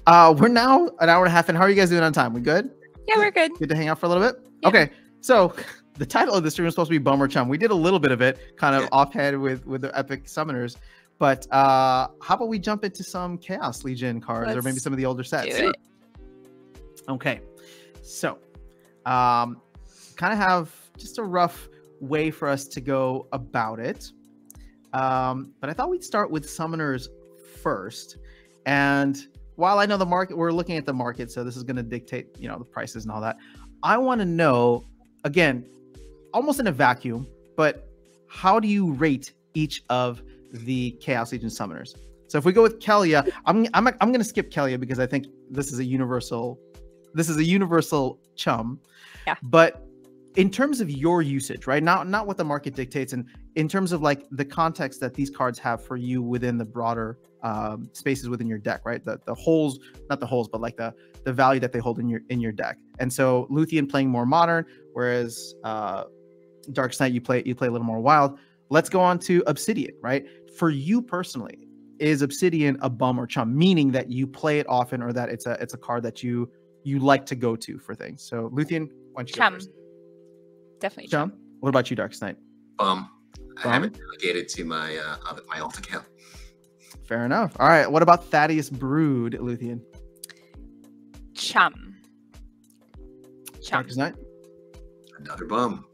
We're now an hour and a half in. How are you guys doing on time? We good? Yeah, we're good. Good to hang out for a little bit? Yeah. Okay, so the title of the stream is supposed to be Bum or Chum. We did a little bit of it, kind of offhand with the epic summoners. But how about we jump into some Chaos Legion cards or maybe some of the older sets? Okay, so kind of have just a rough way for us to go about it. But I thought we'd start with summoners first. And while I know the market, we're looking at the market, so this is going to dictate, the prices and all that. I want to know, again, almost in a vacuum, but how do you rate each of the Chaos Legion summoners? So if we go with Kelia, I'm going to skip Kelia because I think this is a universal Chum. Yeah. But in terms of your usage, right? Not what the market dictates, and in terms of like the context that these cards have for you within the broader spaces within your deck, right? The holes, not the holes, but like the value that they hold in your deck. And so Luthien playing more modern, whereas Dark Knight you play a little more wild. Let's go on to Obsidian, right? For you personally, is Obsidian a bum or chum? Meaning that you play it often, or that it's a card that you like to go to for things. So Luthien, why don't you go first? Definitely Chum. What about you, Dark Knight? I haven't delegated to my alt account. Fair enough. All right. What about Thaddeus Brood, Luthien? Chum. Dark Knight. Another bum.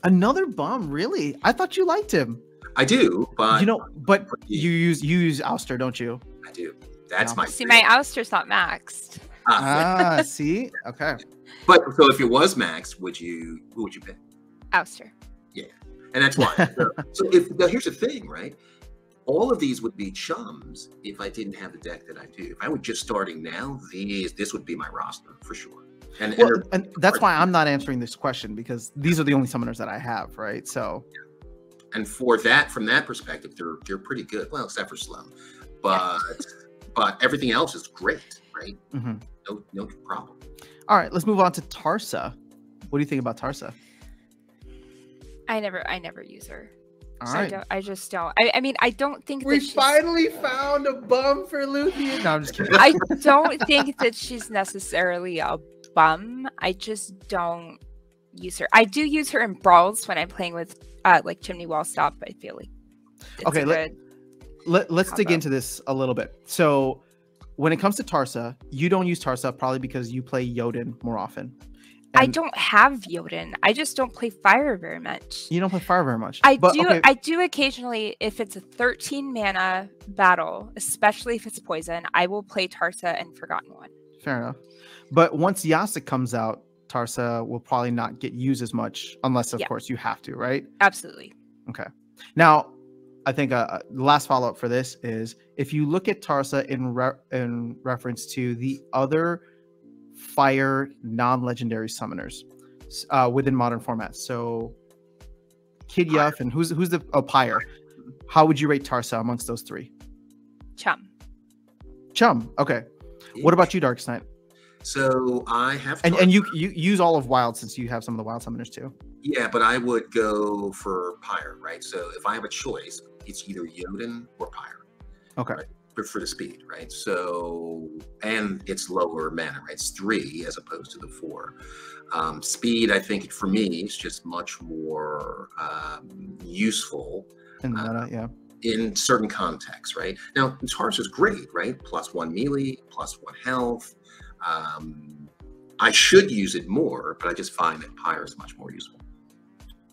Another bum, really? I thought you liked him. I do, but but you use Ouster, don't you? I do. That's my my Ouster's not maxed. See? Okay. But so if it was maxed, who would you pick? Ouster. Yeah. And that's why. so here's the thing, right? All of these would be chums if I didn't have the deck that I do. If I were just starting now, this would be my roster for sure. And that's why I'm not answering this question, because these are the only summoners that I have, right? So, and from that perspective, they're pretty good. Well, except for Slum, but everything else is great, right? Mm-hmm. No problem. All right, let's move on to Tarsa. What do you think about Tarsa? I never use her. All right. I just don't. I mean, I don't think we finally found a bum for Luthien. No, I'm just kidding. I don't think that she's necessarily a bum. I just don't use her. I do use her in brawls when I'm playing with like Chimney Wall Stop. I feel like it's let's dig into this a little bit. So when it comes to Tarsa, you don't use Tarsa probably because you play Jotun more often. I don't have Jotun. I just don't play fire very much. You don't play fire very much. I do occasionally, if it's a 13 mana battle, especially if it's poison, I will play Tarsa and Forgotten One. Fair enough. But once Yasik comes out, Tarsa will probably not get used as much, unless of course you have to, right? Absolutely. Okay. Now, I think the last follow-up for this is, if you look at Tarsa in reference to the other fire non-legendary summoners within modern formats, so Kid Yuff and who's the Pyre, how would you rate Tarsa amongst those three? Chum. Okay. What about you, Dark Knight? So I have and you use all of wild, since you have some of the wild summoners too. Yeah, but I would go for Pyre, right? So if I have a choice, it's either Jotun or Pyre. Okay. Right? For the speed, right? So, and it's lower mana, right? It's 3 as opposed to the 4. Speed, I think for me, is just much more useful in certain contexts, right? Now, Tarsa is great, right? +1 melee, +1 health. I should use it more, but I just find that Pyre is much more useful.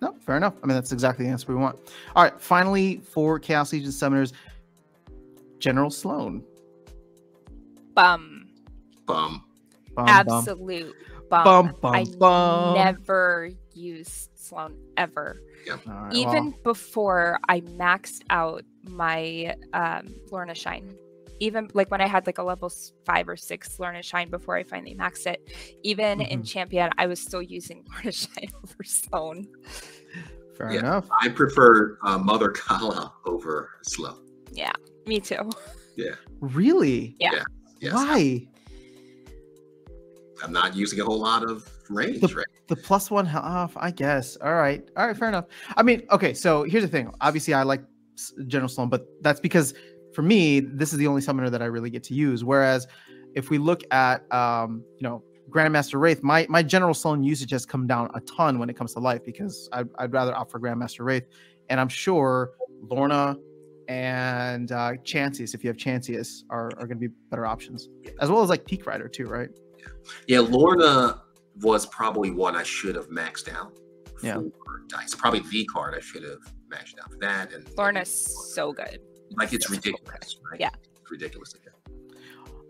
No, fair enough. I mean, that's exactly the answer we want. All right, finally, for Chaos Legion summoners, General Sloan. Bum. Absolute bum. I never used Sloan ever. Yep. Right, even before I maxed out my Lorna Shine. Even like when I had like a level 5 or 6 Lorna Shine before I finally maxed it. Even in Champion, I was still using Lorna Shine over Sloan. Fair enough. I prefer Mother Kala over Sloan. Yeah. Me too. Yeah. Really? Yeah. Yes. Why? I'm not using a whole lot of range, right? The +1 off, I guess. All right, fair enough. I mean, okay, so here's the thing. Obviously, I like General Sloan, but that's because for me, this is the only summoner that I really get to use. Whereas if we look at Grandmaster Wraith, my general Sloan usage has come down a ton when it comes to life, because I'd rather opt for Grandmaster Wraith, and I'm sure Lorna and Chancius, if you have Chancius, are going to be better options, as well as like Peak Rider too, right? Yeah, Lorna was probably one I should have maxed out for dice. Probably the card I should have maxed out for that. And Lorna's so good. Like, it's ridiculous, right? Yeah. It's ridiculous.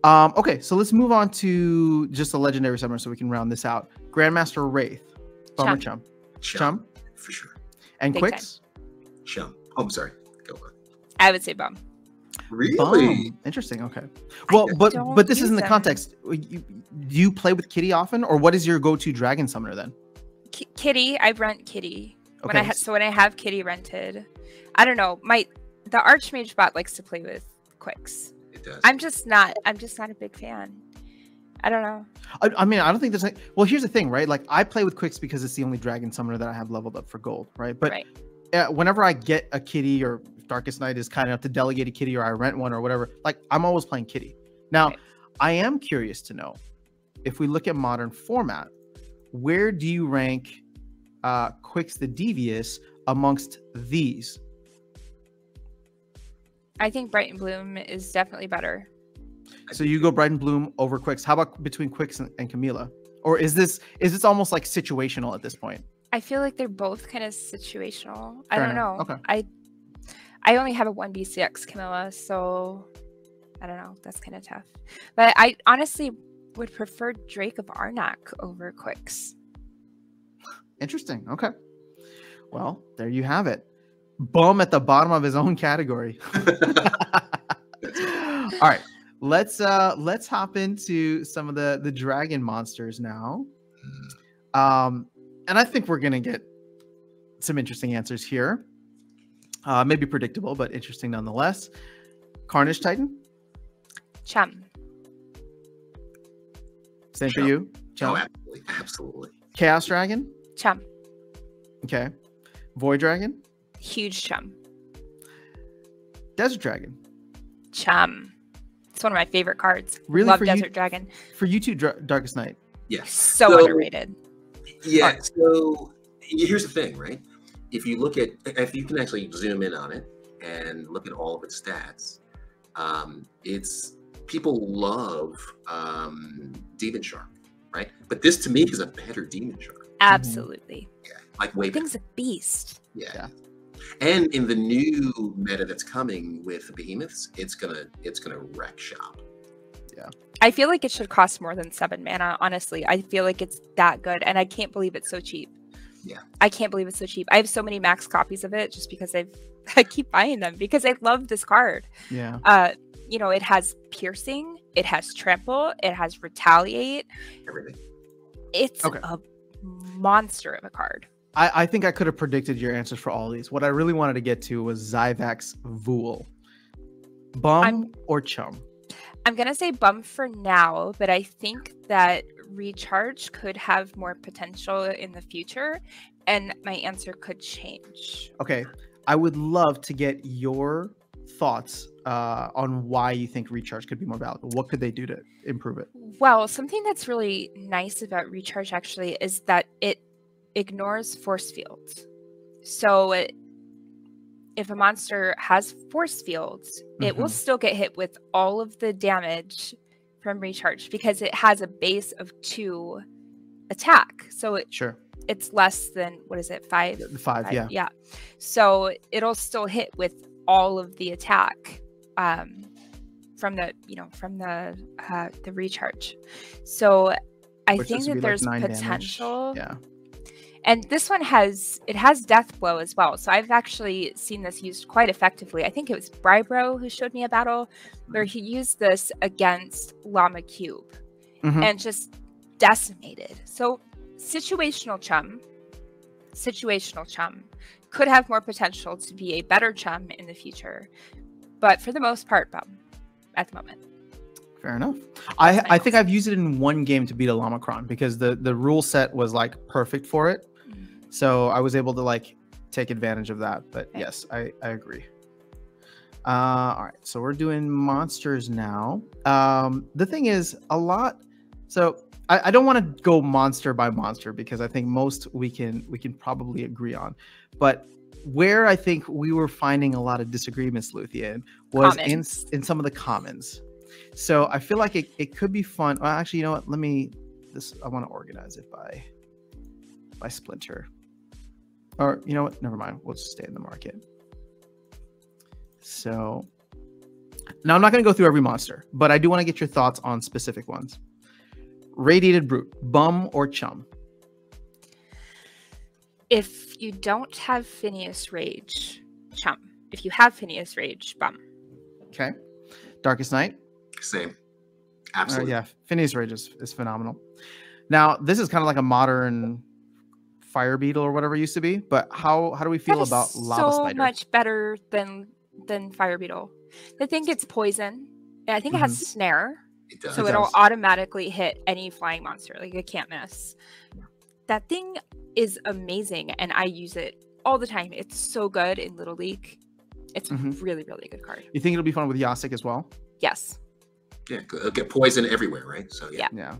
Okay, so let's move on to just a legendary summoner so we can round this out. Grandmaster Wraith. Bum or Chum? Chum? For sure. And Big Quicks? Chum. Oh, I'm sorry. Go on. I would say Bum. Really? Bum. Interesting. Okay. Well, but this is in the context. Do you play with Kitty often, or what is your go-to dragon summoner then? Kitty. I rent Kitty. Okay. When I have Kitty rented, I don't know. The Archmage bot likes to play with Quicks. It does. I'm just not a big fan. I don't know. I mean, I don't think there's like. Well, here's the thing, right? Like, I play with Quicks because it's the only dragon summoner that I have leveled up for gold, right? But whenever I get a Kitty, or Darkest Night is kind enough to delegate a Kitty, or I rent one or whatever, like, I'm always playing Kitty. Now, I am curious to know, if we look at modern format, where do you rank Quicks the Devious amongst these? I think Bright and Bloom is definitely better. So you go Bright and Bloom over Quicks. How about between Quicks and Camilla? Or is this almost like situational at this point? I feel like they're both kind of situational. Fair I don't enough. know. Okay. I only have a 1 BCX Camilla, so I don't know. That's kind of tough. But I honestly would prefer Drake of Arnak over Quicks. Interesting. Okay. Well, there you have it. Bum at the bottom of his own category. All right. Let's hop into some of the dragon monsters now. And I think we're gonna get some interesting answers here. Maybe predictable, but interesting nonetheless. Carnage Titan. Chum. Same for you. Chum. Oh, absolutely. Absolutely. Chaos Dragon. Chum. Okay. Void Dragon. Huge Chum. Desert Dragon. Chum. It's one of my favorite cards. Really? Love Desert Dragon. For you too, Darkest Night. Yes. So underrated. Yeah. Right. So here's the thing, right? If you can actually zoom in on it and look at all of its stats, people love Demon Shark, right? But this to me is a better Demon Shark. Absolutely. Yeah. Like, way thing's a beast. Yeah. And in the new meta that's coming with the behemoths, it's gonna wreck shop. Yeah. I feel like it should cost more than 7 mana, honestly. I feel like it's that good, and I can't believe it's so cheap. Yeah. I can't believe it's so cheap. I have so many max copies of it just because I keep buying them because I love this card. Yeah. It has piercing, it has trample, it has retaliate. Everything. It's a monster of a card. I think I could have predicted your answers for all these. What I really wanted to get to was Zyvax Vool. Bum or Chum? I'm going to say Bum for now, but I think that Recharge could have more potential in the future, and my answer could change. Okay. I would love to get your thoughts on why you think Recharge could be more valuable. What could they do to improve it? Well, something that's really nice about Recharge actually is that it ignores force fields. So if a monster has force fields, it will still get hit with all of the damage from Recharge because it has a base of 2 attack. So it's less than, what is it, 5? 5, yeah. Yeah. So it'll still hit with all of the attack from the Recharge. So I think that there's potential. Yeah. And this one has Death Blow as well. So I've actually seen this used quite effectively. I think it was Brybro who showed me a battle where he used this against Llama Cube and just decimated. So situational Chum could have more potential to be a better Chum in the future. But for the most part, Bum at the moment. Fair enough. I think I've used it in one game to beat a Lamacron because the rule set was like perfect for it. So I was able to like take advantage of that. But yes, I agree. All right, so we're doing monsters now. The thing is, a lot. So I don't want to go monster by monster because I think most we can probably agree on. But where I think we were finding a lot of disagreements, Luthien, was in some of the commons. So I feel like it could be fun. Well, actually, you know what? I want to organize it by splinter. Or you know what? Never mind. We'll just stay in the market. So now I'm not going to go through every monster, but I do want to get your thoughts on specific ones. Radiated Brute, Bum or Chum? If you don't have Phineas Rage, Chum. If you have Phineas Rage, Bum. Okay. Darkest Night? Same. Absolutely. Yeah, Phineas Rage is phenomenal. Now, this is kind of like a modern Fire Beetle or whatever it used to be, but how do we feel about Lava Spider? So much better than Fire Beetle. I think it's poison. I think it has snare. It does. So it'll automatically hit any flying monster. Like, it can't miss. That thing is amazing, and I use it all the time. It's so good in Little League. It's a really, really good card. You think it'll be fun with Yasik as well? Yes. Yeah, it'll get poison everywhere, right? So yeah.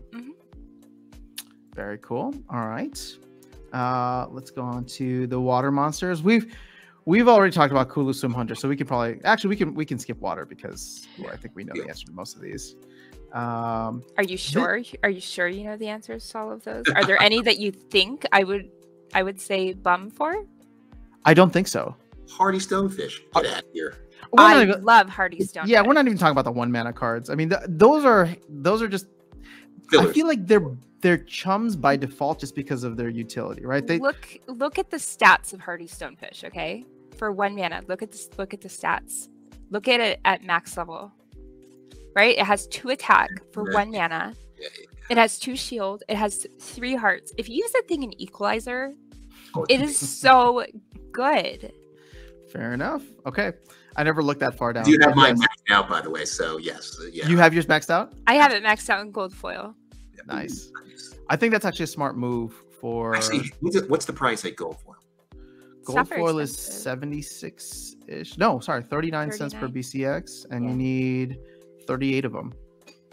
Very cool. All right. Let's go on to the water monsters. We've already talked about Kulu Swim Hunter, so we could probably we can skip water because I think we know the answer to most of these. Are you sure? Are you sure you know the answers to all of those? Are there any that you think I would say Bum for? I don't think so. Hardy Stonefish. Get out of here. I love Hardy Stonefish. Yeah, we're not even talking about the 1 mana cards. I mean, those are just fillers. I feel like they're chums by default just because of their utility, right? They look at the stats of Hardy Stonefish, okay? For 1 mana, look at the stats. Look at it at max level. Right? It has 2 attack for 1 mana. It has 2 shield. It has 3 hearts. If you use that thing in Equalizer, it is so good. Fair enough. Okay. I never looked that far down. You have mine maxed out, by the way, so yes. Yeah. You have yours maxed out? I have it maxed out in gold foil. Nice. I think that's actually a smart move for... Actually, what's the price at gold foil? Gold foil is 76-ish. No, sorry, 39 cents per BCX, and you need 38 of them.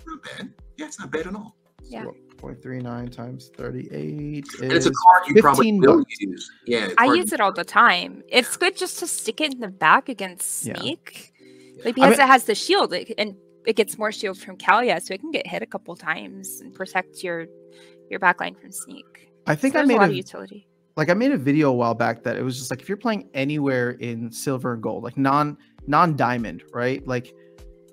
Not bad. Yeah, it's not bad at all. Yeah. 0.39 times 38 and it's a card you probably will use. Yeah, I use it all the time. It's good just to stick it in the back against Sneak. Like, because it has the shield, and it gets more shield from Kalia, so it can get hit a couple times and protect your backline from Sneak. I think so I made a lot of utility. Like, I made a video a while back that it was just like, if you're playing anywhere in silver and gold, like non-diamond, right? Like,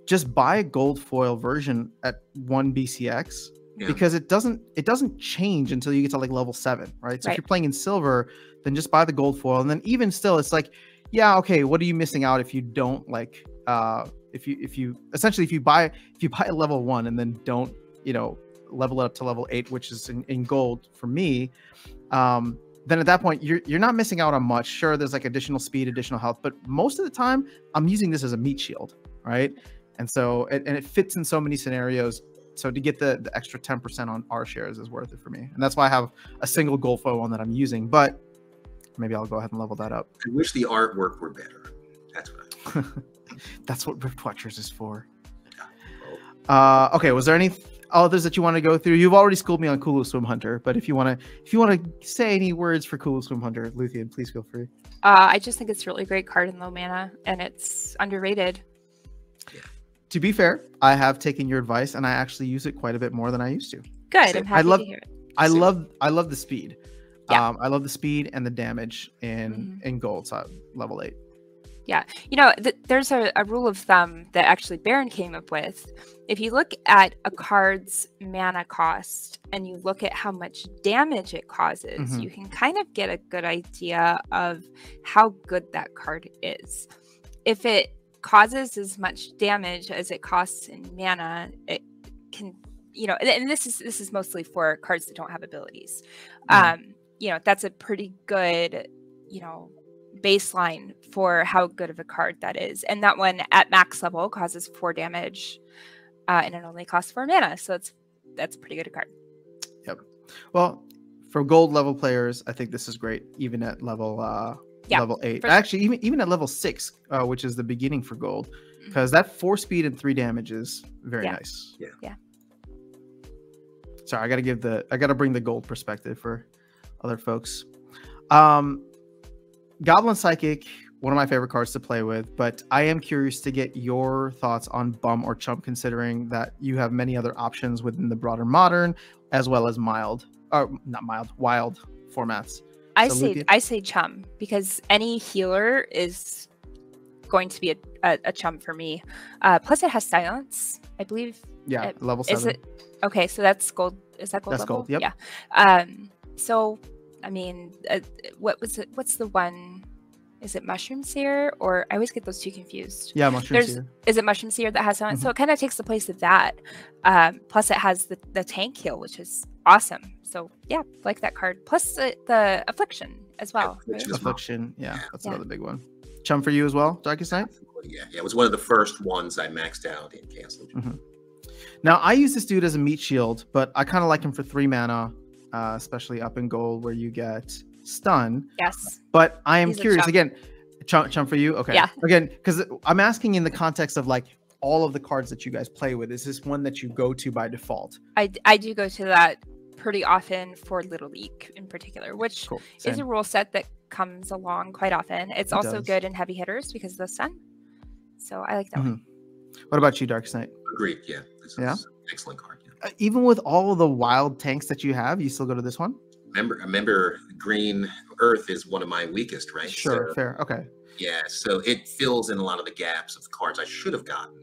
just buy a gold foil version at 1 BCX because it doesn't change until you get to like level 7, right? So if you're playing in silver, then just buy the gold foil, and then even still, it's like, yeah, okay, what are you missing out if you don't like if you buy a level 1 and then don't level it up to level 8, which is in gold for me, then at that point you're not missing out on much. Sure, there's like additional speed, additional health, but most of the time I'm using this as a meat shield, right? And so it fits in so many scenarios. So to get the extra 10% on our shares is worth it for me, and that's why I have a single gold foil one that I'm using. But maybe I'll go ahead and level that up. I wish the artwork were better. That's what that's what Rift Watchers is for. Okay, was there any others that you want to go through? You've already schooled me on Kulu Swim Hunter, but if you want to say any words for Kulu Swim Hunter, Luthien, please feel free. I just think it's a really great card in low mana, and it's underrated. To be fair, I have taken your advice, and I actually use it quite a bit more than I used to. Good. I'm happy to hear it. I love the speed. Yeah. I love the speed and the damage in gold, so level 8. Yeah. There's a rule of thumb that actually Baron came up with. If you look at a card's mana cost and you look at how much damage it causes, you can kind of get a good idea of how good that card is. If it causes as much damage as it costs in mana, it can, and this is mostly for cards that don't have abilities. That's a pretty good, baseline for how good of a card that is. And that one at max level causes 4 damage, and it only costs 4 mana. So that's a pretty good card. Yep. Well, for gold level players, I think this is great, even at level level 8. Actually, even at level 6, which is the beginning for gold, because that 4 speed and 3 damage is very nice. Yeah. Sorry, I gotta bring the gold perspective for other folks. Goblin Psychic, one of my favorite cards to play with, but I am curious to get your thoughts on Bum or Chump, considering that you have many other options within the broader modern as well as wild formats. I say Chum, because any healer is going to be a Chum for me. Plus it has silence, I believe. Yeah, level 7. Is it okay? So that's gold. Is that gold? That's level? gold. Yep. Yeah. So I mean, what was it? What's the one? Is it Mushroom Seer? Or I always get those two confused. Yeah, Mushroom Seer. Is it Mushroom Seer that has silence? So it kind of takes the place of that. Plus it has the tank heal, which is awesome. So yeah, like that card. Plus the Affliction as well. Affliction, yeah, that's another big one. Chum for you as well, Darkest Night? Yeah, it was one of the first ones I maxed out in Chaos Legion. Now, I use this dude as a meat shield, but I kind of like him for 3 mana, especially up in gold where you get stun. Yes. But I am curious, again, Chum for you? Okay. Yeah. Again, because I'm asking in the context of like all of the cards that you guys play with. Is this one that you go to by default? I do go to that pretty often for Little League in particular, which is a rule set that comes along quite often. It's also good in heavy hitters because of the stun. So I like that one. What about you, Darkest Night? Agreed. Yeah. This is an excellent card. Yeah. Even with all of the wild tanks that you have, you still go to this one? Remember, Green Earth is one of my weakest, right? Sure, so, fair. Okay. Yeah, so it fills in a lot of the gaps of cards I should have gotten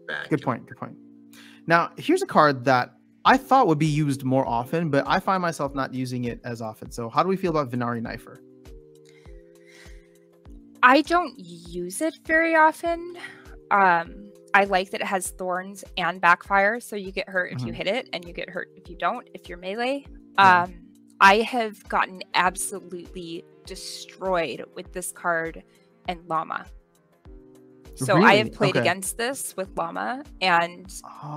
back. Good point. Now, here's a card that I thought would be used more often, but I find myself not using it as often. So how do we feel about Venari Knifer? I don't use it very often. I like that it has thorns and backfire, so you get hurt if you hit it, and you get hurt if you don't, if you're melee. I have gotten absolutely destroyed with this card and Llama. So really? I have played against this with Llama, and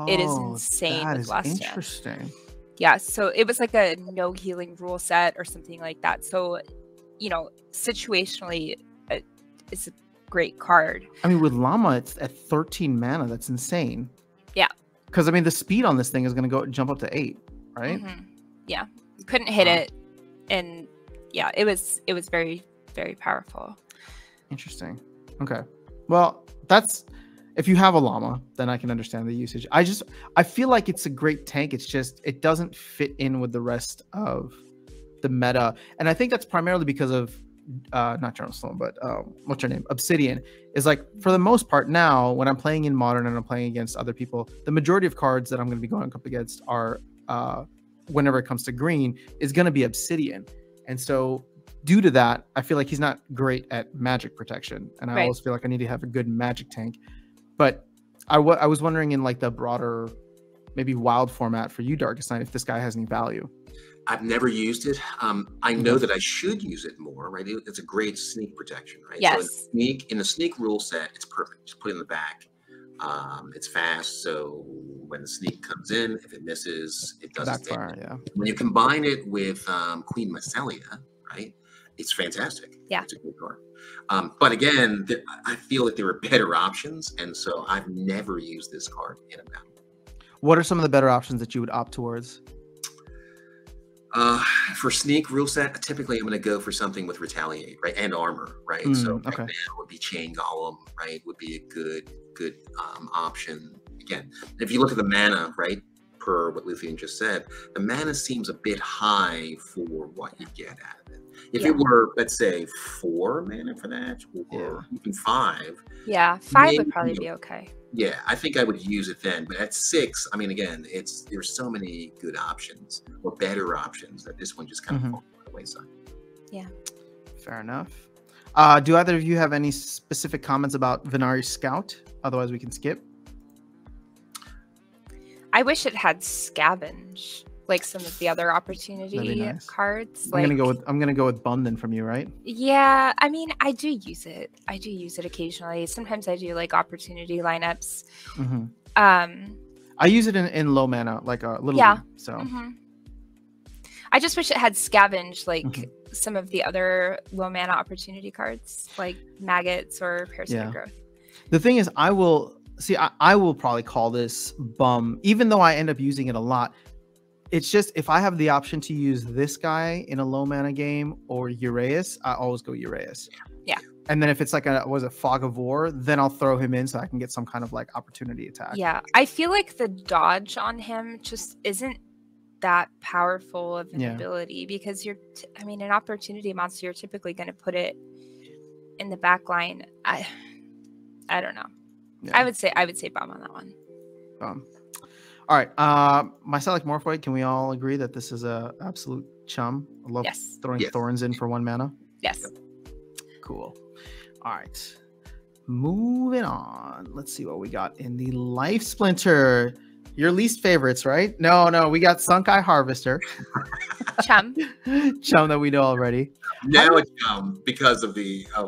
it is insane with Last Stand. Interesting. Yeah, so it was like a no healing rule set or something like that. So, you know, situationally, it's a great card. I mean, with Llama, it's at 13 mana. That's insane. Yeah. Because I mean, the speed on this thing is going to jump up to 8, right? Yeah, you couldn't hit it, and yeah, it was very, very powerful. Interesting. Okay. Well, that's if you have a Llama, then I can understand the usage. I feel like it's a great tank. It's just it doesn't fit in with the rest of the meta, and I think that's primarily because of not Jerusalem, but what's her name? Obsidian is like, for the most part now, when I'm playing in Modern and I'm playing against other people, the majority of cards that I'm going to be going up against are, whenever it comes to green, is going to be Obsidian. And so due to that, I feel like he's not great at magic protection. And I always feel like I need to have a good magic tank. But I was wondering in like the broader, maybe wild format for you, Darkest Night, if this guy has any value. I've never used it. I know that I should use it more, right? It's a great sneak protection, right? Yes. So in the sneak rule set, it's perfect. Just put it in the back. It's fast, so when the sneak comes in, if it misses, it doesn't backfire. Yeah. When you combine it with Queen Mycelia, right? It's fantastic. Yeah. It's a good card. But again, I feel that there are better options, and so I've never used this card in a battle. What are some of the better options that you would opt towards? For sneak rule set, typically I'm going to go for something with retaliate, right, and armor, right? So right now would be Chain Golem, right? Would be a good option. Again, if you look at the mana, right, per what Luthien just said, the mana seems a bit high for what you get out of it. If it were, let's say, 4 mana for that, or even 5. Yeah, 5 would probably be okay. Yeah, I think I would use it then. But at 6, I mean, again, there's so many good options or better options that this one just kind of falls by the wayside. Yeah. Fair enough. Do either of you have any specific comments about Venari Scout? Otherwise, we can skip. I wish it had Scavenge, like some of the other opportunity cards. I'm gonna go with Bum then from you, right? Yeah, I mean, I do use it. I do use it occasionally. Sometimes I do like opportunity lineups. I use it in low mana, like a little. Yeah. So. I just wish it had Scavenge, like some of the other low mana opportunity cards like maggots or parasitic growth. The thing is, I will probably call this bum, even though I end up using it a lot. It's just, if I have the option to use this guy in a low mana game or Uraeus, I always go Uraeus. Yeah. And then if it's like a Fog of War, then I'll throw him in so I can get some kind of like opportunity attack. Yeah, I feel like the dodge on him just isn't that powerful of an ability, because I mean, an opportunity monster, you're typically going to put it in the back line. I don't know. Yeah. I would say bum on that one. All right. My Select Morphoid, can we all agree that this is a absolute chum? I love throwing thorns in for 1 mana. Yes. Cool. All right. Moving on. Let's see what we got in the Life Splinter. Your least favorites, right? No. We got Sunk Eye Harvester. Chum. Chum that we know already. Now it's Chum because of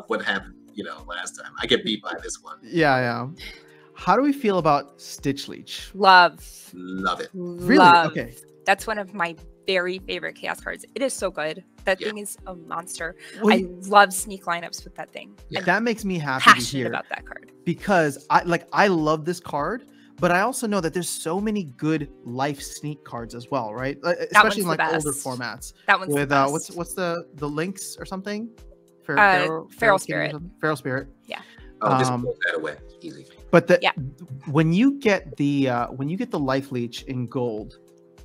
what happened, last time. I get beat by this one. Yeah. How do we feel about Stitch Leech? Love it. Really? Okay. That's one of my very favorite Chaos cards. It is so good. That thing is a monster. Well, I love sneak lineups with that thing. Yeah. That makes me happy passionate to hear about that card. Because I love this card, but I also know that there's so many good life sneak cards as well, right? Especially in like older formats. That one's with the best. What's the Lynx or something? Feral Spirit. Feral Spirit. Yeah. Oh, just pull that away. Easy. But when you get the life leech in gold,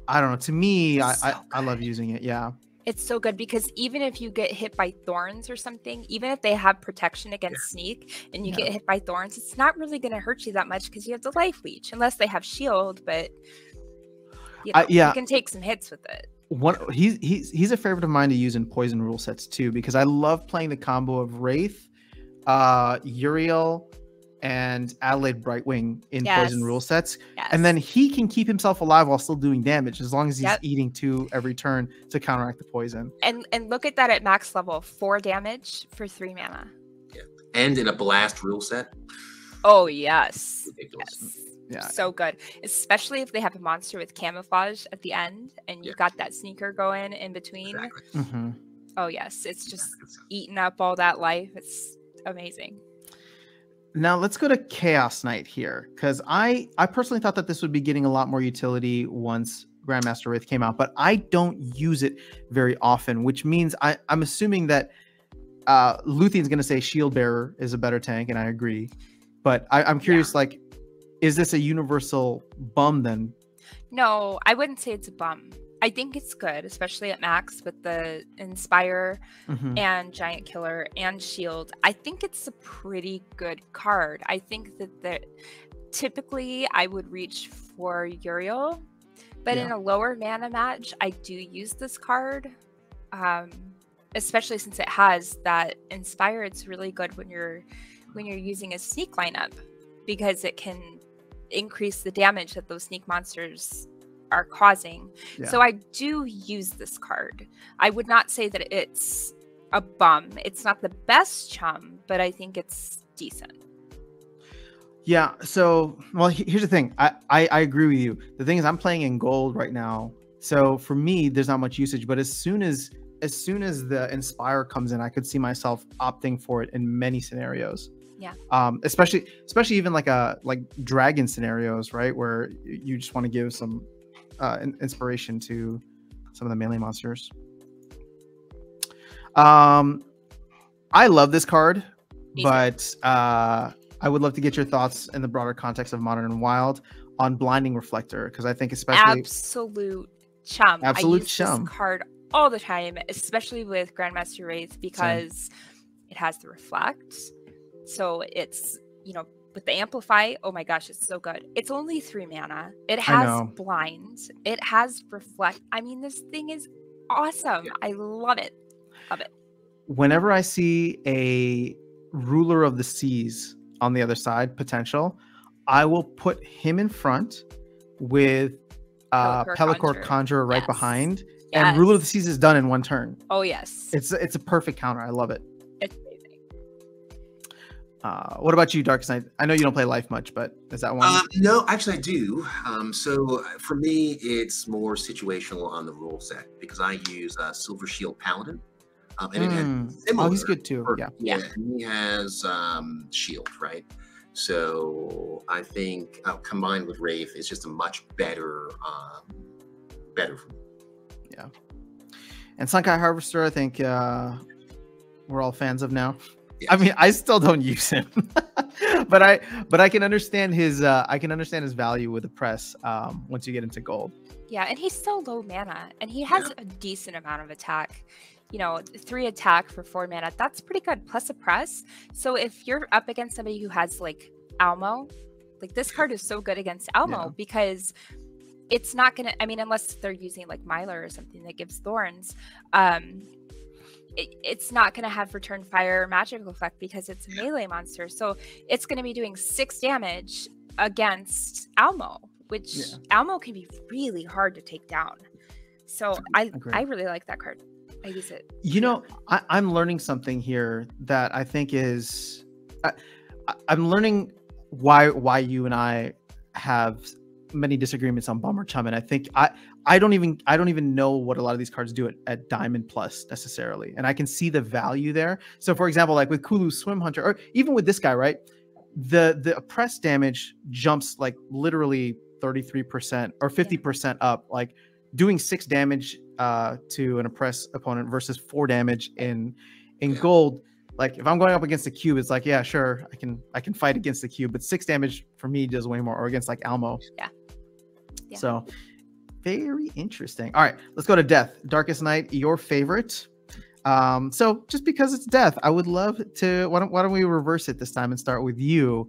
I don't know. To me, I love using it. Yeah. It's so good because even if you get hit by thorns or something, even if they have protection against sneak and you get hit by thorns, it's not really going to hurt you that much because you have the life leech, unless they have shield. But you can take some hits with it. He's a favorite of mine to use in poison rule sets too, because I love playing the combo of Wraith, Uriel, and Adelaide Brightwing in poison rule sets. And then he can keep himself alive while still doing damage as long as he's eating 2 every turn to counteract the poison. And look at that at max level, 4 damage for 3 mana. Yeah. And in a blast rule set. Oh yes. Ridiculous. Yes. Yeah. So good. Especially if they have a monster with camouflage at the end and you got that sneaker going in between. Exactly. Mm-hmm. Oh yes. It's just eating up all that life. It's amazing. Now let's go to Chaos Knight here, because I personally thought that this would be getting a lot more utility once Grandmaster Wraith came out, but I don't use it very often, which means I'm assuming that Luthien's going to say Shield Bearer is a better tank, and I agree. But I'm curious, like, is this a universal bum then? No, I wouldn't say it's a bum. I think it's good, especially at max with the Inspire and Giant Killer and Shield. I think it's a pretty good card. I think that typically I would reach for Uriel, but in a lower mana match, I do use this card, especially since it has that Inspire. It's really good when you're using a sneak lineup, because it can increase the damage that those sneak monsters are causing. So I do use this card. I would not say that it's a bum. It's not the best chum, but I think it's decent. Yeah. So, well, here's the thing. I agree with you. The thing is, I'm playing in gold right now, so for me, there's not much usage. But as soon as the Inspire comes in, I could see myself opting for it in many scenarios. Yeah. Especially even like dragon scenarios, right, where you just want to give some inspiration to some of the melee monsters. I love this card, but I would love to get your thoughts in the broader context of Modern and Wild on Blinding Reflector, because I think especially absolute chum. I use chum. This card all the time, especially with Grandmaster Wraith, because it has the reflect. So it's, with the Amplify, oh my gosh, it's so good. It's only 3 mana. It has blind. It has reflect. I mean, this thing is awesome. I love it. Love it. Whenever I see a Ruler of the Seas on the other side, potential, I will put him in front with Pellicore Conjurer right behind. And Ruler of the Seas is done in 1 turn. Oh, yes. It's a perfect counter. I love it. It's amazing. What about you, Dark Knight? I know you don't play Life much, but is that one? No, actually I do. So for me, it's more situational on the rule set, because I use Silver Shield Paladin, And it has similar. Oh, he's good too. Yeah. And he has shield, right? So I think combined with Wraith, it's just a much better, better. Yeah. And Sunkai Harvester, I think we're all fans of now. Yes. I mean, I still don't use him, but I can understand his value with the press once you get into gold. Yeah, and he's so low mana, and he has a decent amount of attack. You know, 3 attack for 4 mana. That's pretty good, plus a press. So if you're up against somebody who has like Almo, like this card is so good against Almo because it's not gonna. I mean, unless they're using like Mylar or something that gives thorns. It's not going to have return fire or magical effect because it's a melee monster. So it's going to be doing 6 damage against Almo, which Almo can be really hard to take down. So I really like that card. I use it. You know, I'm learning something here that I think is I'm learning why you and I have many disagreements on Bummer Chum, and I think I don't even know what a lot of these cards do at Diamond Plus necessarily, and I can see the value there. So for example, like with Kulu Swim Hunter, or even with this guy, right, the oppress damage jumps like literally 33% or 50% up, like doing 6 damage to an oppressed opponent versus 4 damage in gold. Like if I'm going up against the cube, it's like, yeah, sure, I can fight against the cube, but 6 damage for me does way more, or against like Almo. Yeah. So very interesting. All right, let's go to Death. Darkest Night, your favorite. So just because it's Death, I would love to, why don't we reverse it this time and start with you.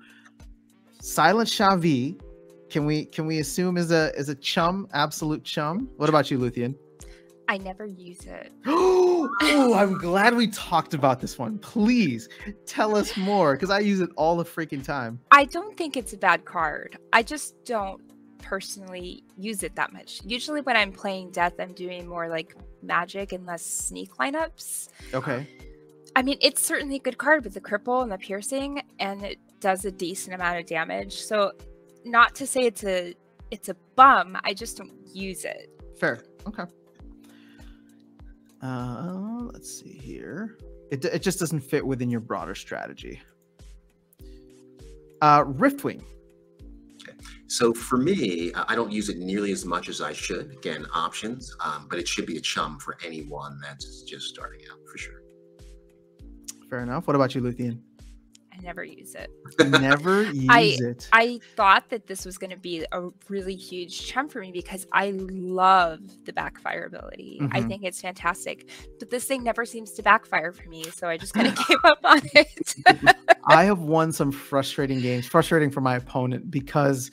Silent Shavi, can we assume is a chum, absolute chum? What about you, Luthien? I never use it. Oh, I'm glad we talked about this one. Please tell us more, because I use it all the freaking time. I don't think it's a bad card. I just don't personally use it that much. Usually when I'm playing Death, I'm doing more like magic and less sneak lineups. Okay. I mean, it's certainly a good card with the cripple and the piercing, and it does a decent amount of damage. So not to say it's a bum, I just don't use it. Fair. Okay. Let's see here. It just doesn't fit within your broader strategy. Riftwing. Okay. So for me, I don't use it nearly as much as I should. Again, options, but it should be a chum for anyone that's just starting out, for sure. Fair enough. What about you, Luthien? I never use it. Never use it. I thought that this was going to be a really huge chum for me because I love the backfire ability. I think it's fantastic. But this thing never seems to backfire for me, so I just kind of gave up on it. I have won some frustrating games, frustrating for my opponent because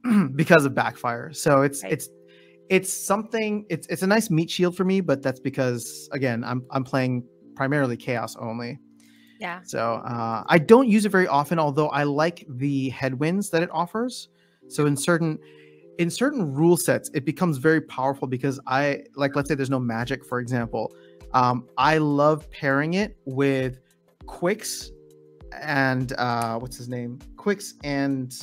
of backfire. So it's something. It's a nice meat shield for me, but that's because again I'm playing primarily chaos only. Yeah. So I don't use it very often, although I like the headwinds that it offers. So in certain rule sets, it becomes very powerful because let's say there's no magic, for example. I love pairing it with Quicks and what's his name? Quicks and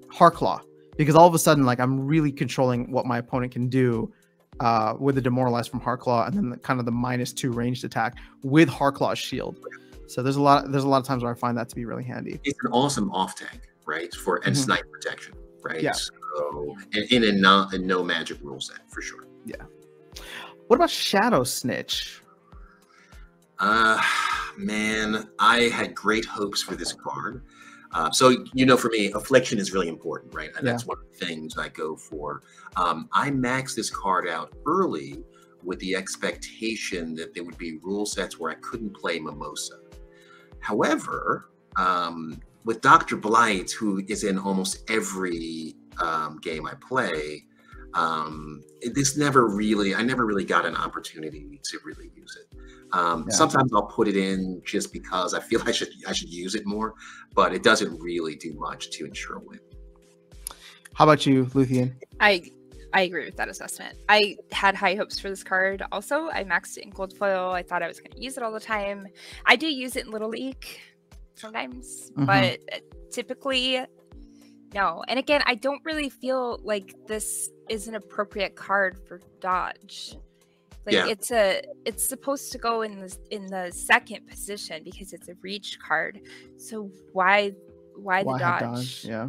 Harclaw, because all of a sudden, like, I'm really controlling what my opponent can do with the demoralize from Harclaw, and then kind of the -2 ranged attack with Harclaw's shield. So there's a lot of times where I find that to be really handy. It's an awesome off tank, right? And snipe protection, right? Yeah. So in a no magic rule set for sure. Yeah. What about Shadow Snitch? Man, I had great hopes for this card. So, for me, affliction is really important, right? And that's one of the things I go for. I maxed this card out early with the expectation that there would be rule sets where I couldn't play Mimosa. However, with Dr. Blight, who is in almost every game I play, I never really got an opportunity to really use it. Sometimes I'll put it in just because I feel I should use it more, but it doesn't really do much to ensure a win. How about you, Luthien? I agree with that assessment. I had high hopes for this card. Also, I maxed it in gold foil. I thought I was going to use it all the time. I do use it in Little League sometimes, but typically, no. And again, I don't really feel like this is an appropriate card for dodge. Like it's supposed to go in the second position because it's a reach card. So why the dodge? Yeah.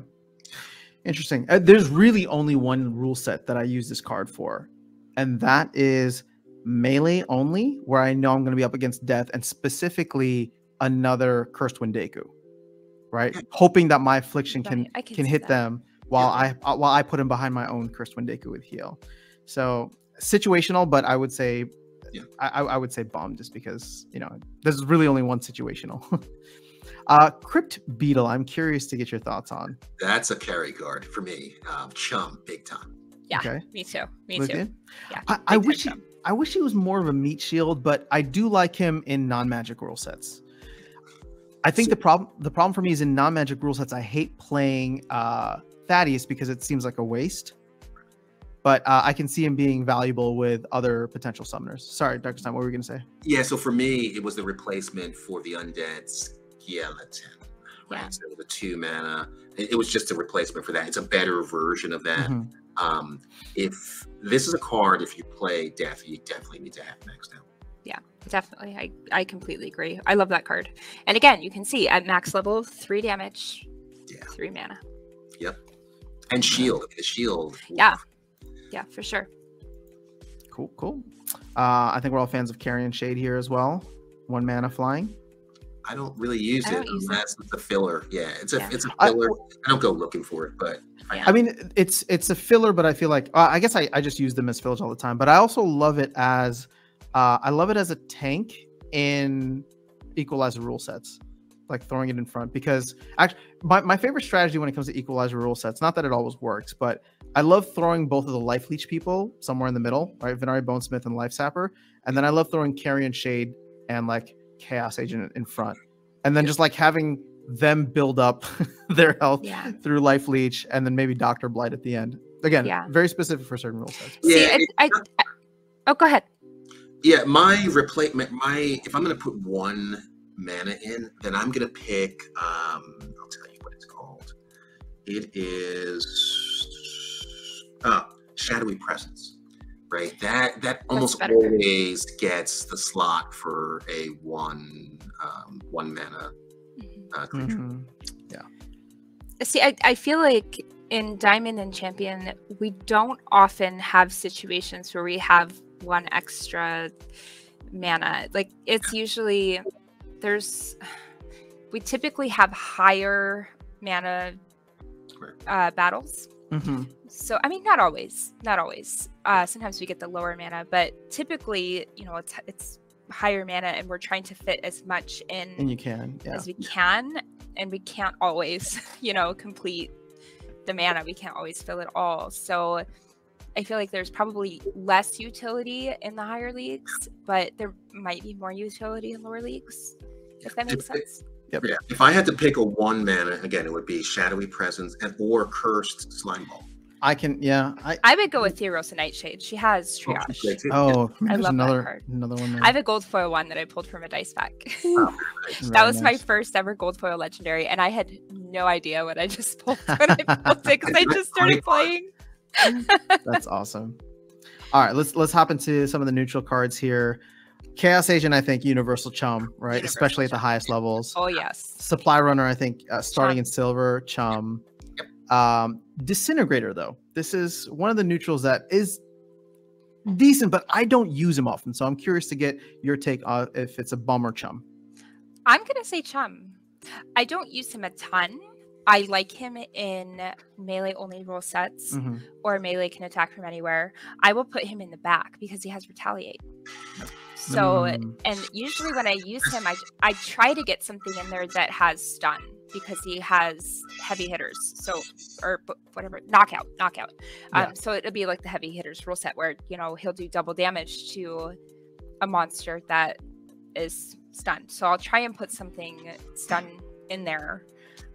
Interesting. There's really only one rule set that I use this card for, and that is melee only, where I know I'm going to be up against death, and specifically another Cursed Windeku, right? Hoping that my affliction can hit them while I put him behind my own Cursed Windeku with heal. So situational, but I would say I would say bomb, just because, you know, there's really only one situational. Crypt Beetle, I'm curious to get your thoughts on. That's a carry card for me. Chum, big time. Yeah, okay. Me too. Yeah, I wish he was more of a meat shield, but I do like him in non-magic rule sets. I think the problem for me is in non-magic rule sets, I hate playing Thaddeus because it seems like a waste. But I can see him being valuable with other potential summoners. Sorry, Dr. Stein, what were we going to say? Yeah, so for me, it was the replacement for the Undead Skeleton. Right? Yeah. So the 2 mana. It was just a replacement for that. It's a better version of that. Mm-hmm. If this is a card, if you play Death, you definitely need to have maxed out. Yeah, definitely. I completely agree. I love that card. And again, you can see at max level, 3 damage, 3 mana. Yep. And shield. The shield. Yeah. Yeah, for sure. Cool. I think we're all fans of Carrion Shade here as well. 1 mana flying. I don't really use it unless it's a filler. Yeah, it's a filler. I don't go looking for it, but I mean, it's a filler, but I feel like I guess I just use them as fillers all the time. But I also love it as a tank in Equalizer rule sets, like throwing it in front, because actually my favorite strategy when it comes to Equalizer rule sets, not that it always works, but I love throwing both of the Life Leech people somewhere in the middle, right? Venari Bonesmith and Life Sapper. And then I love throwing Carrion Shade and like Chaos Agent in front. And then just like having them build up their health through Life Leech and then maybe Dr. Blight at the end. Again, very specific for certain rule sets. Yeah. Oh, go ahead. Yeah, my replacement, if I'm going to put 1 mana in, then I'm going to pick, I'll tell you what it's called. It is Shadowy Presence, right? That almost always gets the slot for a 1 mana creature. Mm-hmm. Yeah. See, I feel like in Diamond and Champion, we don't often have situations where we have 1 extra mana. Like it's usually we typically have higher mana battles. Mm-hmm. So, I mean, not always. Sometimes we get the lower mana, but typically, you know, it's higher mana, and we're trying to fit as much in as we can, and we can't always, you know, complete the mana. We can't always fill it all. So, I feel like there's probably less utility in the higher leagues, but there might be more utility in lower leagues, if that makes sense. Yep. Yeah. If I had to pick a 1 mana, again, it would be Shadowy Presence or Cursed Slime Ball. I would go with Theros and Nightshade. She has Triage. I love that card. Another one. There. I have a gold foil one that I pulled from a dice pack. That was my first ever gold foil legendary, and I had no idea what I just pulled when I pulled it because I just started playing. That's awesome. All right, let's hop into some of the neutral cards here. Chaos Agent, I think Universal Chum, right? Especially at the highest levels. Oh yes. Supply Runner, I think starting in silver, Chum. Disintegrator, though, this is one of the neutrals that is decent, but I don't use him often. So I'm curious to get your take on if it's a bum or Chum. I'm gonna say Chum. I don't use him a ton. I like him in melee only rule sets, or melee can attack from anywhere. I will put him in the back because he has Retaliate. So, and usually when I use him, I try to get something in there that has stun because he has heavy hitters. So, or whatever, knockout. So it'll be like the heavy hitters rule set where, you know, he'll do double damage to a monster that is stunned. So I'll try and put something stun in there.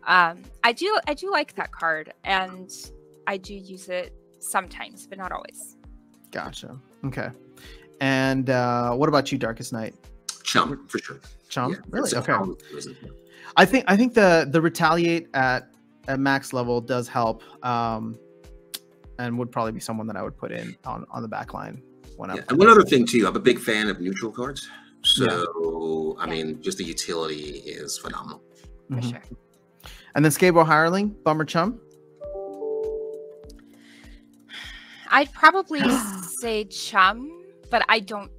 I do like that card, and I do use it sometimes, but not always. Gotcha. Okay. And what about you, Darkest Night? Chum, for sure. Chum? Yeah, really? Okay. I think the Retaliate at max level does help. and would probably be someone that I would put in on the back line when I'm. And one other thing too, I'm a big fan of neutral cards. So I mean, just the utility is phenomenal. For sure. And then Scabo Hireling, Bum or Chum? I'd probably say Chum, but I don't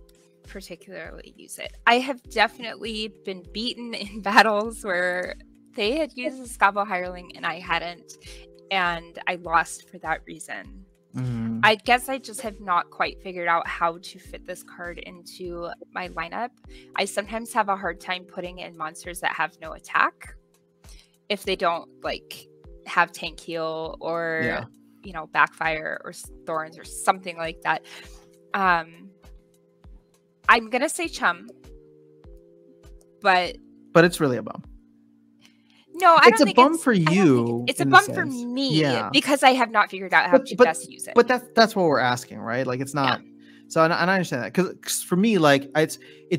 particularly use it. I have definitely been beaten in battles where they had used a Scabo Hireling and I hadn't, and I lost for that reason. I guess I just have not quite figured out how to fit this card into my lineup. I sometimes have a hard time putting in monsters that have no attack if they don't like have tank heal or you know, backfire or thorns or something like that. I'm gonna say Chum, but it's really a bum. No, I don't think it's a bum for you. It's a bum for me because I have not figured out how to best use it. But that's what we're asking, right? Like it's not. So and I understand that because for me, like it's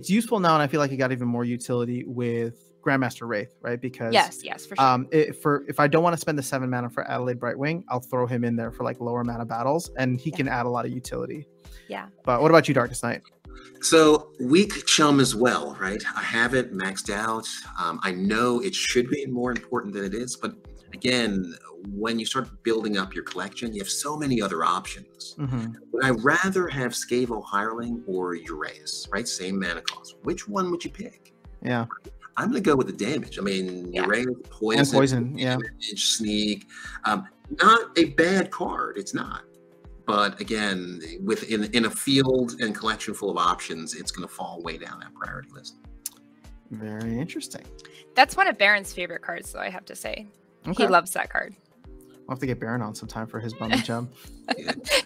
useful now, and I feel like it got even more utility with Grandmaster Wraith, right? Because yes, for sure. If I don't want to spend the 7 mana for Adelaide Brightwing, I'll throw him in there for like lower mana battles, and he can add a lot of utility. Yeah. But what about you, Darkest Night? So weak Chum as well, right? I have it maxed out. I know it should be more important than it is, but again, when you start building up your collection, you have so many other options. Would I rather have Scavo Hireling or Uraeus, right? Same mana cost. Which one would you pick? Yeah. I'm going to go with the damage. I mean, Uraeus, poison, damage, sneak. Not a bad card. It's not. But again, in a field and collection full of options, it's going to fall way down that priority list. Very interesting. That's one of Baron's favorite cards, though, I have to say. Okay. He loves that card. I'll have to get Baron on sometime for his Bum and Chum.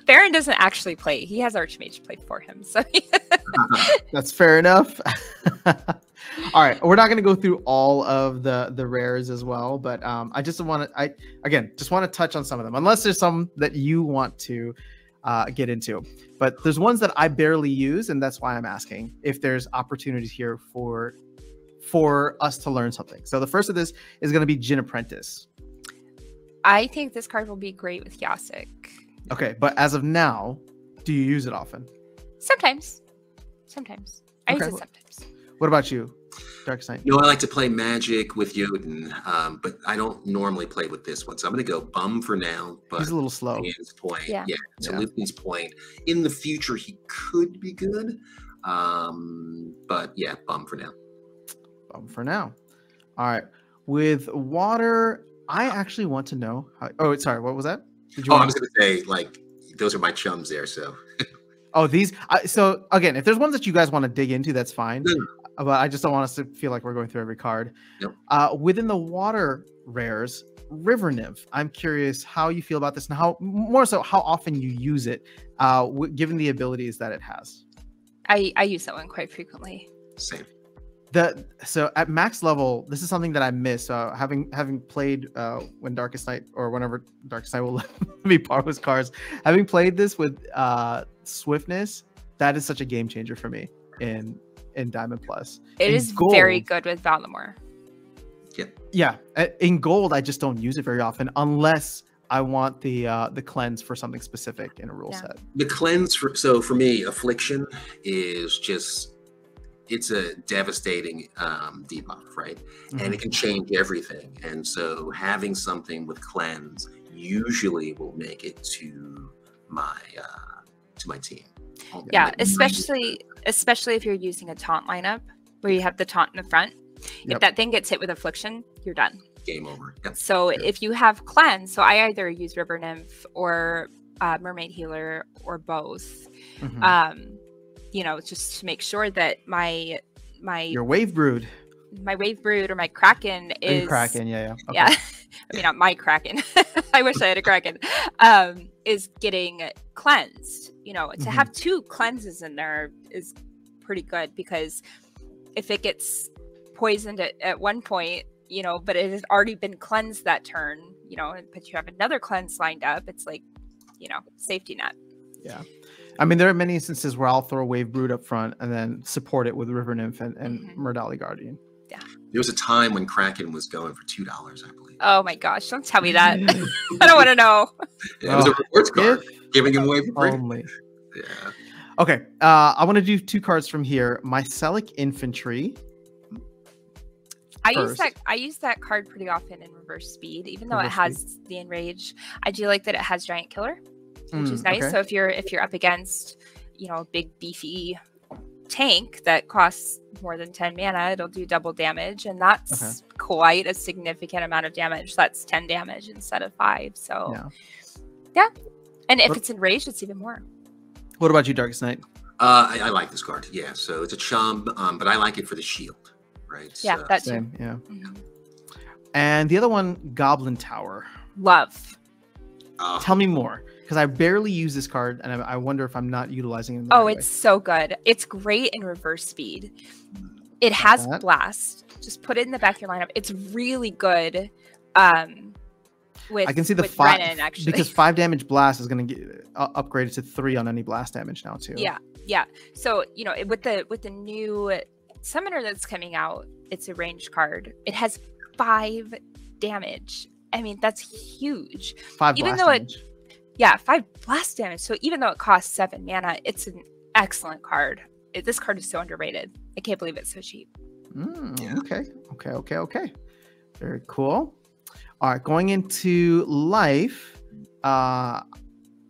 Baron doesn't actually play. He has Archmage play for him. So that's fair enough. All right, we're not going to go through all of the rares as well, but I just want to touch on some of them, unless there's some that you want to get into. But there's ones that I barely use, and that's why I'm asking if there's opportunities here for us to learn something. So the first of this is going to be Jin Apprentice. I think this card will be great with Yasik. Okay, but as of now, do you use it often? Sometimes. I use it sometimes. What about you, Darkest Night? I like to play Magic with Jotun, but I don't normally play with this one. So I'm going to go Bum for now. But he's a little slow. To Luke's point, in the future, he could be good. But yeah, Bum for now. Bum for now. All right. With water, I actually want to know how. Oh, sorry. What was that? I was going to say, like, those are my chums there. So. Oh, these. So again, if there's ones that you guys want to dig into, that's fine. But I just don't want us to feel like we're going through every card. Nope. Within the water rares, River Nymph. I'm curious how you feel about this and how often you use it, given the abilities that it has. I use that one quite frequently. Same. So at max level, this is something that I miss. Having played when Darkest Night, or whenever Darkest Night will let me borrow his cards, having played this with Swiftness, that is such a game changer for me in Diamond Plus. It is gold, very good with Valimor. Yeah. In gold, I just don't use it very often unless I want the cleanse for something specific in a rule set. The cleanse for me, Affliction is just. It's a devastating debuff, right? And it can change everything. And so having something with cleanse usually will make it to my team. Yeah, especially if you're using a taunt lineup where you have the taunt in the front. If that thing gets hit with Affliction, you're done. Game over. Yep. So if you have cleanse, so I either use River Nymph or Mermaid Healer or both. Just to make sure that your Wave Brood, or my Kraken is Kraken, okay. I mean, not my Kraken. I wish I had a Kraken. Is getting cleansed. To have 2 cleanses in there is pretty good, because if it gets poisoned at one point, but it has already been cleansed that turn, but you have another cleanse lined up, it's like, safety net. Yeah. I mean, there are many instances where I'll throw Wave Brood up front and then support it with River Nymph and Murdali Guardian. Yeah. There was a time when Kraken was going for $2, I believe. Oh my gosh! Don't tell me that. I don't want to know. Yeah, it was a rewards card, giving them away for free. Only. Yeah. Okay, I want to do 2 cards from here. Mycelic Infantry. I use that card pretty often in reverse speed, even though it has the enrage. I do like that it has giant killer, which is nice. Okay. So if you're up against, a big beefy tank that costs more than 10 mana, it'll do double damage, and that's quite a significant amount of damage. That's 10 damage instead of 5. So yeah. And if it's enraged, it's even more. What about you, Darkest Knight? I like this card. Yeah, so it's a Chum, but I like it for the shield, right? Yeah, so, that's same. Yeah. And the other one, Goblin Tower. Love. Tell me more, because I barely use this card, and I wonder if I'm not utilizing it in the right way. It's so good. It's great in reverse speed. It has blast. Just put it in the back of your lineup. It's really good. I can see the 5 Brennan, actually, because 5 damage blast is going to get upgraded to 3 on any blast damage now too. Yeah. So with the new summoner that's coming out, it's a ranged card. It has 5 damage. I mean, that's huge. 5 even blast though damage. 5 blast damage. So even though it costs 7 mana, it's an excellent card. This card is so underrated. I can't believe it's so cheap. Okay. Very cool. All right, going into life, I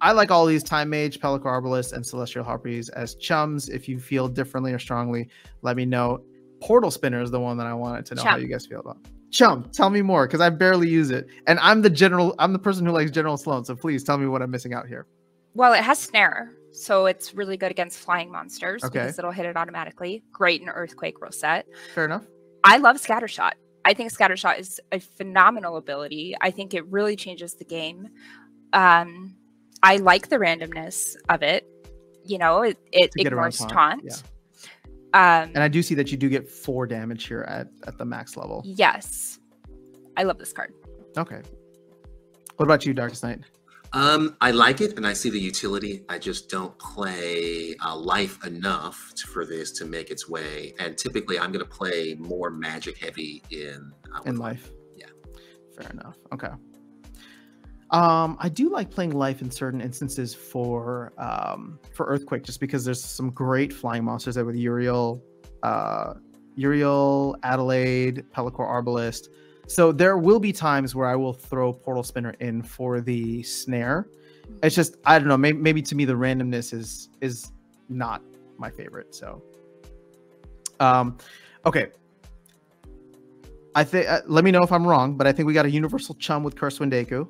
like all these Time Mage, Pelipper Arbalist, and Celestial Harpies as chums. If you feel differently or strongly, let me know. Portal Spinner is the one that I wanted to know how you guys feel about. Chum, tell me more, because I barely use it, and I'm the person who likes General Sloan. So please tell me what I'm missing out here. Well, it has Snare, so it's really good against flying monsters because it'll hit it automatically. Great in Earthquake rule set. Fair enough. I love Scattershot. I think Scattershot is a phenomenal ability. I think it really changes the game. I like the randomness of it. It ignores taunt. Yeah. And I do see that you do get 4 damage here at the max level. Yes. I love this card. Okay. What about you, Darkest Knight? I like it, and I see the utility. I just don't play life enough for this to make its way. And typically, I'm going to play more magic heavy in life. Yeah, fair enough. Okay. I do like playing life in certain instances for Earthquake, just because there's some great flying monsters there with Uriel, Adelaide, Pelipper Arbalist. So there will be times where I will throw Portal Spinner in for the snare. It's just, I don't know, maybe to me the randomness is not my favorite. So, okay. I think let me know if I'm wrong, but I think we got a Universal Chum with Curse Windeku,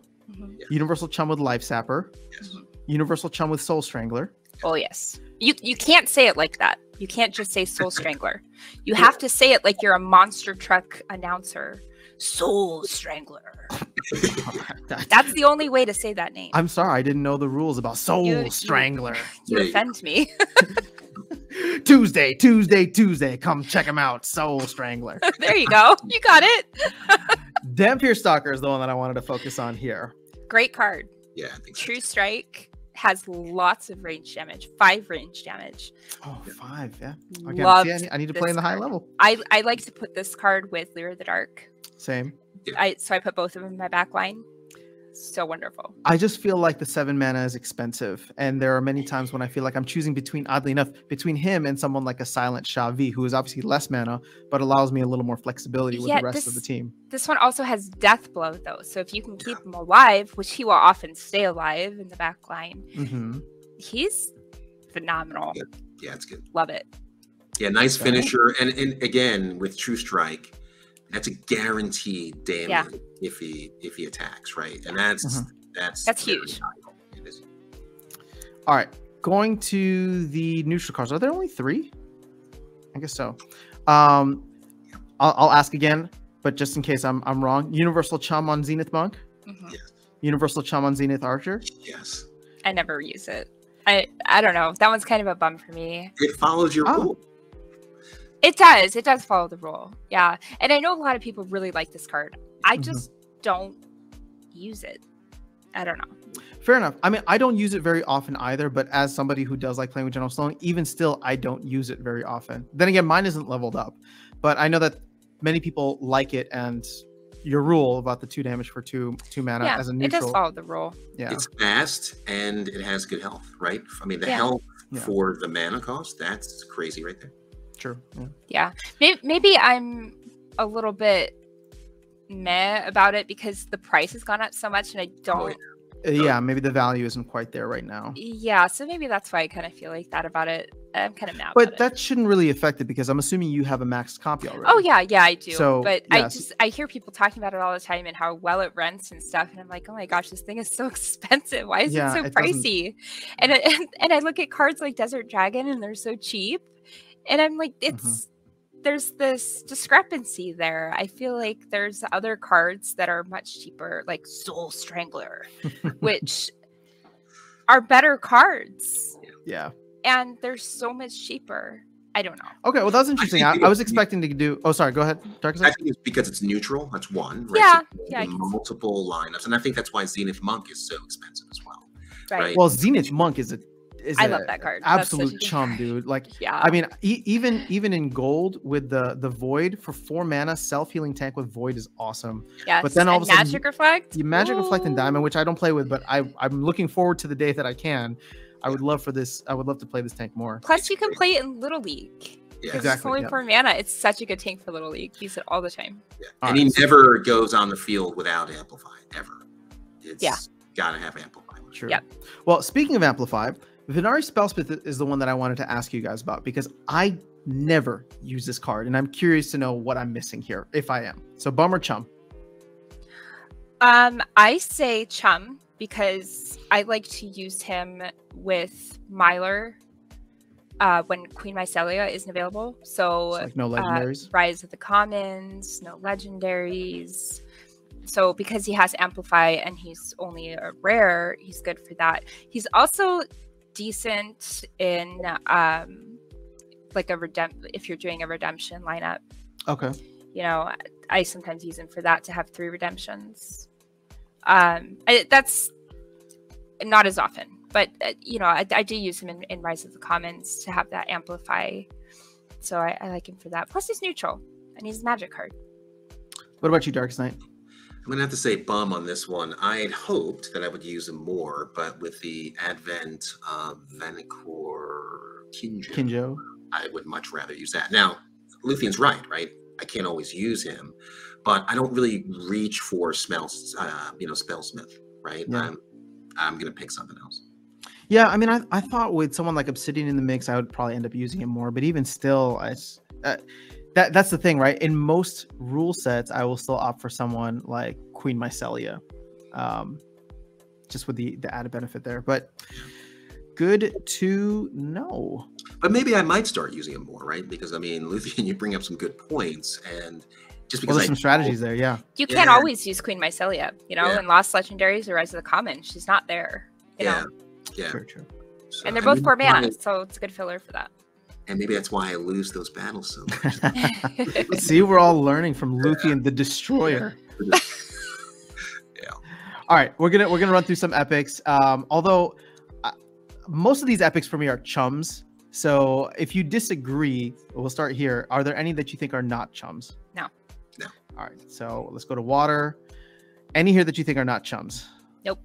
Universal Chum with Life Sapper, Universal Chum with Soul Strangler. Oh yes, you can't say it like that. You can't just say Soul Strangler. You have to say it like you're a monster truck announcer. Soul Strangler. That's the only way to say that name. I'm sorry, I didn't know the rules about Soul Strangler. You offend me. Tuesday. Come check him out. Soul Strangler. There you go. You got it. Dampier Stalker is the one that I wanted to focus on here. Great card. Yeah, I think so. True Strike has lots of range damage. 5 range damage. Oh, 5, yeah. Okay, see, I need to play in the high level. I like to put this card with Leer of the Dark. Same. So I put both of them in my back line. So wonderful. I just feel like the 7 mana is expensive, and there are many times when I feel like I'm choosing oddly enough, between him and someone like a Silent Shavi, who is obviously less mana, but allows me a little more flexibility with the rest of the team. This one also has Death Blow, though, so if you can keep him alive, which he will often stay alive in the back line, he's phenomenal. Yeah, it's good. Love it. Yeah, nice finisher, and again with True Strike, that's a guaranteed damage if he attacks, right? And that's huge. All right, going to the neutral cards. Are there only 3? I guess so. I'll ask again, but just in case I'm wrong. Universal Chum on Zenith Monk. Yes. Universal Chum on Zenith Archer. Yes. I never use it. I don't know. That one's kind of a bum for me. It follows your rule. It does. It does follow the rule. Yeah. And I know a lot of people really like this card. I just don't use it. I don't know. Fair enough. I mean, I don't use it very often either, but as somebody who does like playing with General Sloan, even still, I don't use it very often. Then again, mine isn't leveled up, but I know that many people like it, and your rule about the 2 damage for 2 mana as a neutral. It does follow the rule. Yeah, it's fast and it has good health, right? I mean, the health for the mana cost, that's crazy right there. True. Yeah. Maybe I'm a little bit meh about it because the price has gone up so much, and I don't. Yeah, maybe the value isn't quite there right now. Yeah, so maybe that's why I kind of feel like that about it. I'm kind of mad But about that shouldn't really affect it because I'm assuming you have a maxed copy already. Oh yeah, I do. So, but yes. I hear people talking about it all the time and how well it rents and stuff, and I'm like, oh my gosh, this thing is so expensive. Why is it so pricey? And I look at cards like Desert Dragon and they're so cheap, and I'm like, there's this discrepancy there. I feel like there's other cards that are much cheaper, like Soul Strangler, which are better cards. Yeah. And they're so much cheaper. I don't know. Okay, well, that's interesting. I was expecting to do... Oh, sorry, go ahead. I think it's because it's neutral. That's one. Right? Yeah. Multiple lineups. And I think that's why Zenith Monk is so expensive as well. Right. Well, Zenith Monk is I love that card. Absolute chum, dude. Like, I mean, even in gold with the Void for 4 mana, self-healing tank with Void is awesome. Yes. But then all of a sudden, Magic Reflect. You Magic Reflect and Diamond, which I don't play with, but I'm looking forward to the day that I can. I would love for this. I would love to play this tank more. Plus, you can play it in Little League. Yeah, exactly. It's only 4 mana. It's such a good tank for Little League. Use it all the time. Yeah. And he never goes on the field without Amplify, ever. It's gotta have Amplify. True. Yep. Well, speaking of Amplify, Venari Spellsmith is the one that I wanted to ask you guys about because I never use this card, and I'm curious to know what I'm missing here, if I am. So, Bum or Chum? I say Chum because I like to use him with Mylar when Queen Mycelia isn't available. So like no legendaries? Rise of the Commons, no legendaries. So because he has Amplify and he's only a rare, he's good for that. He's also decent in like if you're doing a redemption lineup. Okay. You know, I sometimes use him for that to have 3 redemptions. That's not as often, but you know, I do use him in Rise of the Commons to have that Amplify. So I like him for that. Plus he's neutral and he's a magic card. What about you, Darkest Knight? I'm gonna have to say Bum on this one. I had hoped that I would use him more, but with the advent of Vanicor Kinjo, I would much rather use that. Now, Luthien's right? I can't always use him, but I don't really reach for Spellsmith, right? Yeah. I'm gonna pick something else. Yeah, I mean, I thought with someone like Obsidian in the mix, I would probably end up using him more, but even still, that's the thing, right? In most rule sets, I will still opt for someone like Queen Mycelia, just with the added benefit there. But good to know. But maybe I might start using him more, right? Because I mean, Luthien, you bring up some good points, and just because there's some strategies there, yeah. You can't always use Queen Mycelia, you know, in Lost Legendaries or Rise of the Commons, she's not there. You know? Yeah. True. So, and they're both 4 mana, so it's a good filler for that. And maybe that's why I lose those battles so much. See, we're all learning from Luthien the Destroyer. All right, we're gonna run through some epics. Although most of these epics for me are chums. So if you disagree, we'll start here. Are there any that you think are not chums? No. All right, so let's go to water. Any here that you think are not chums? Nope.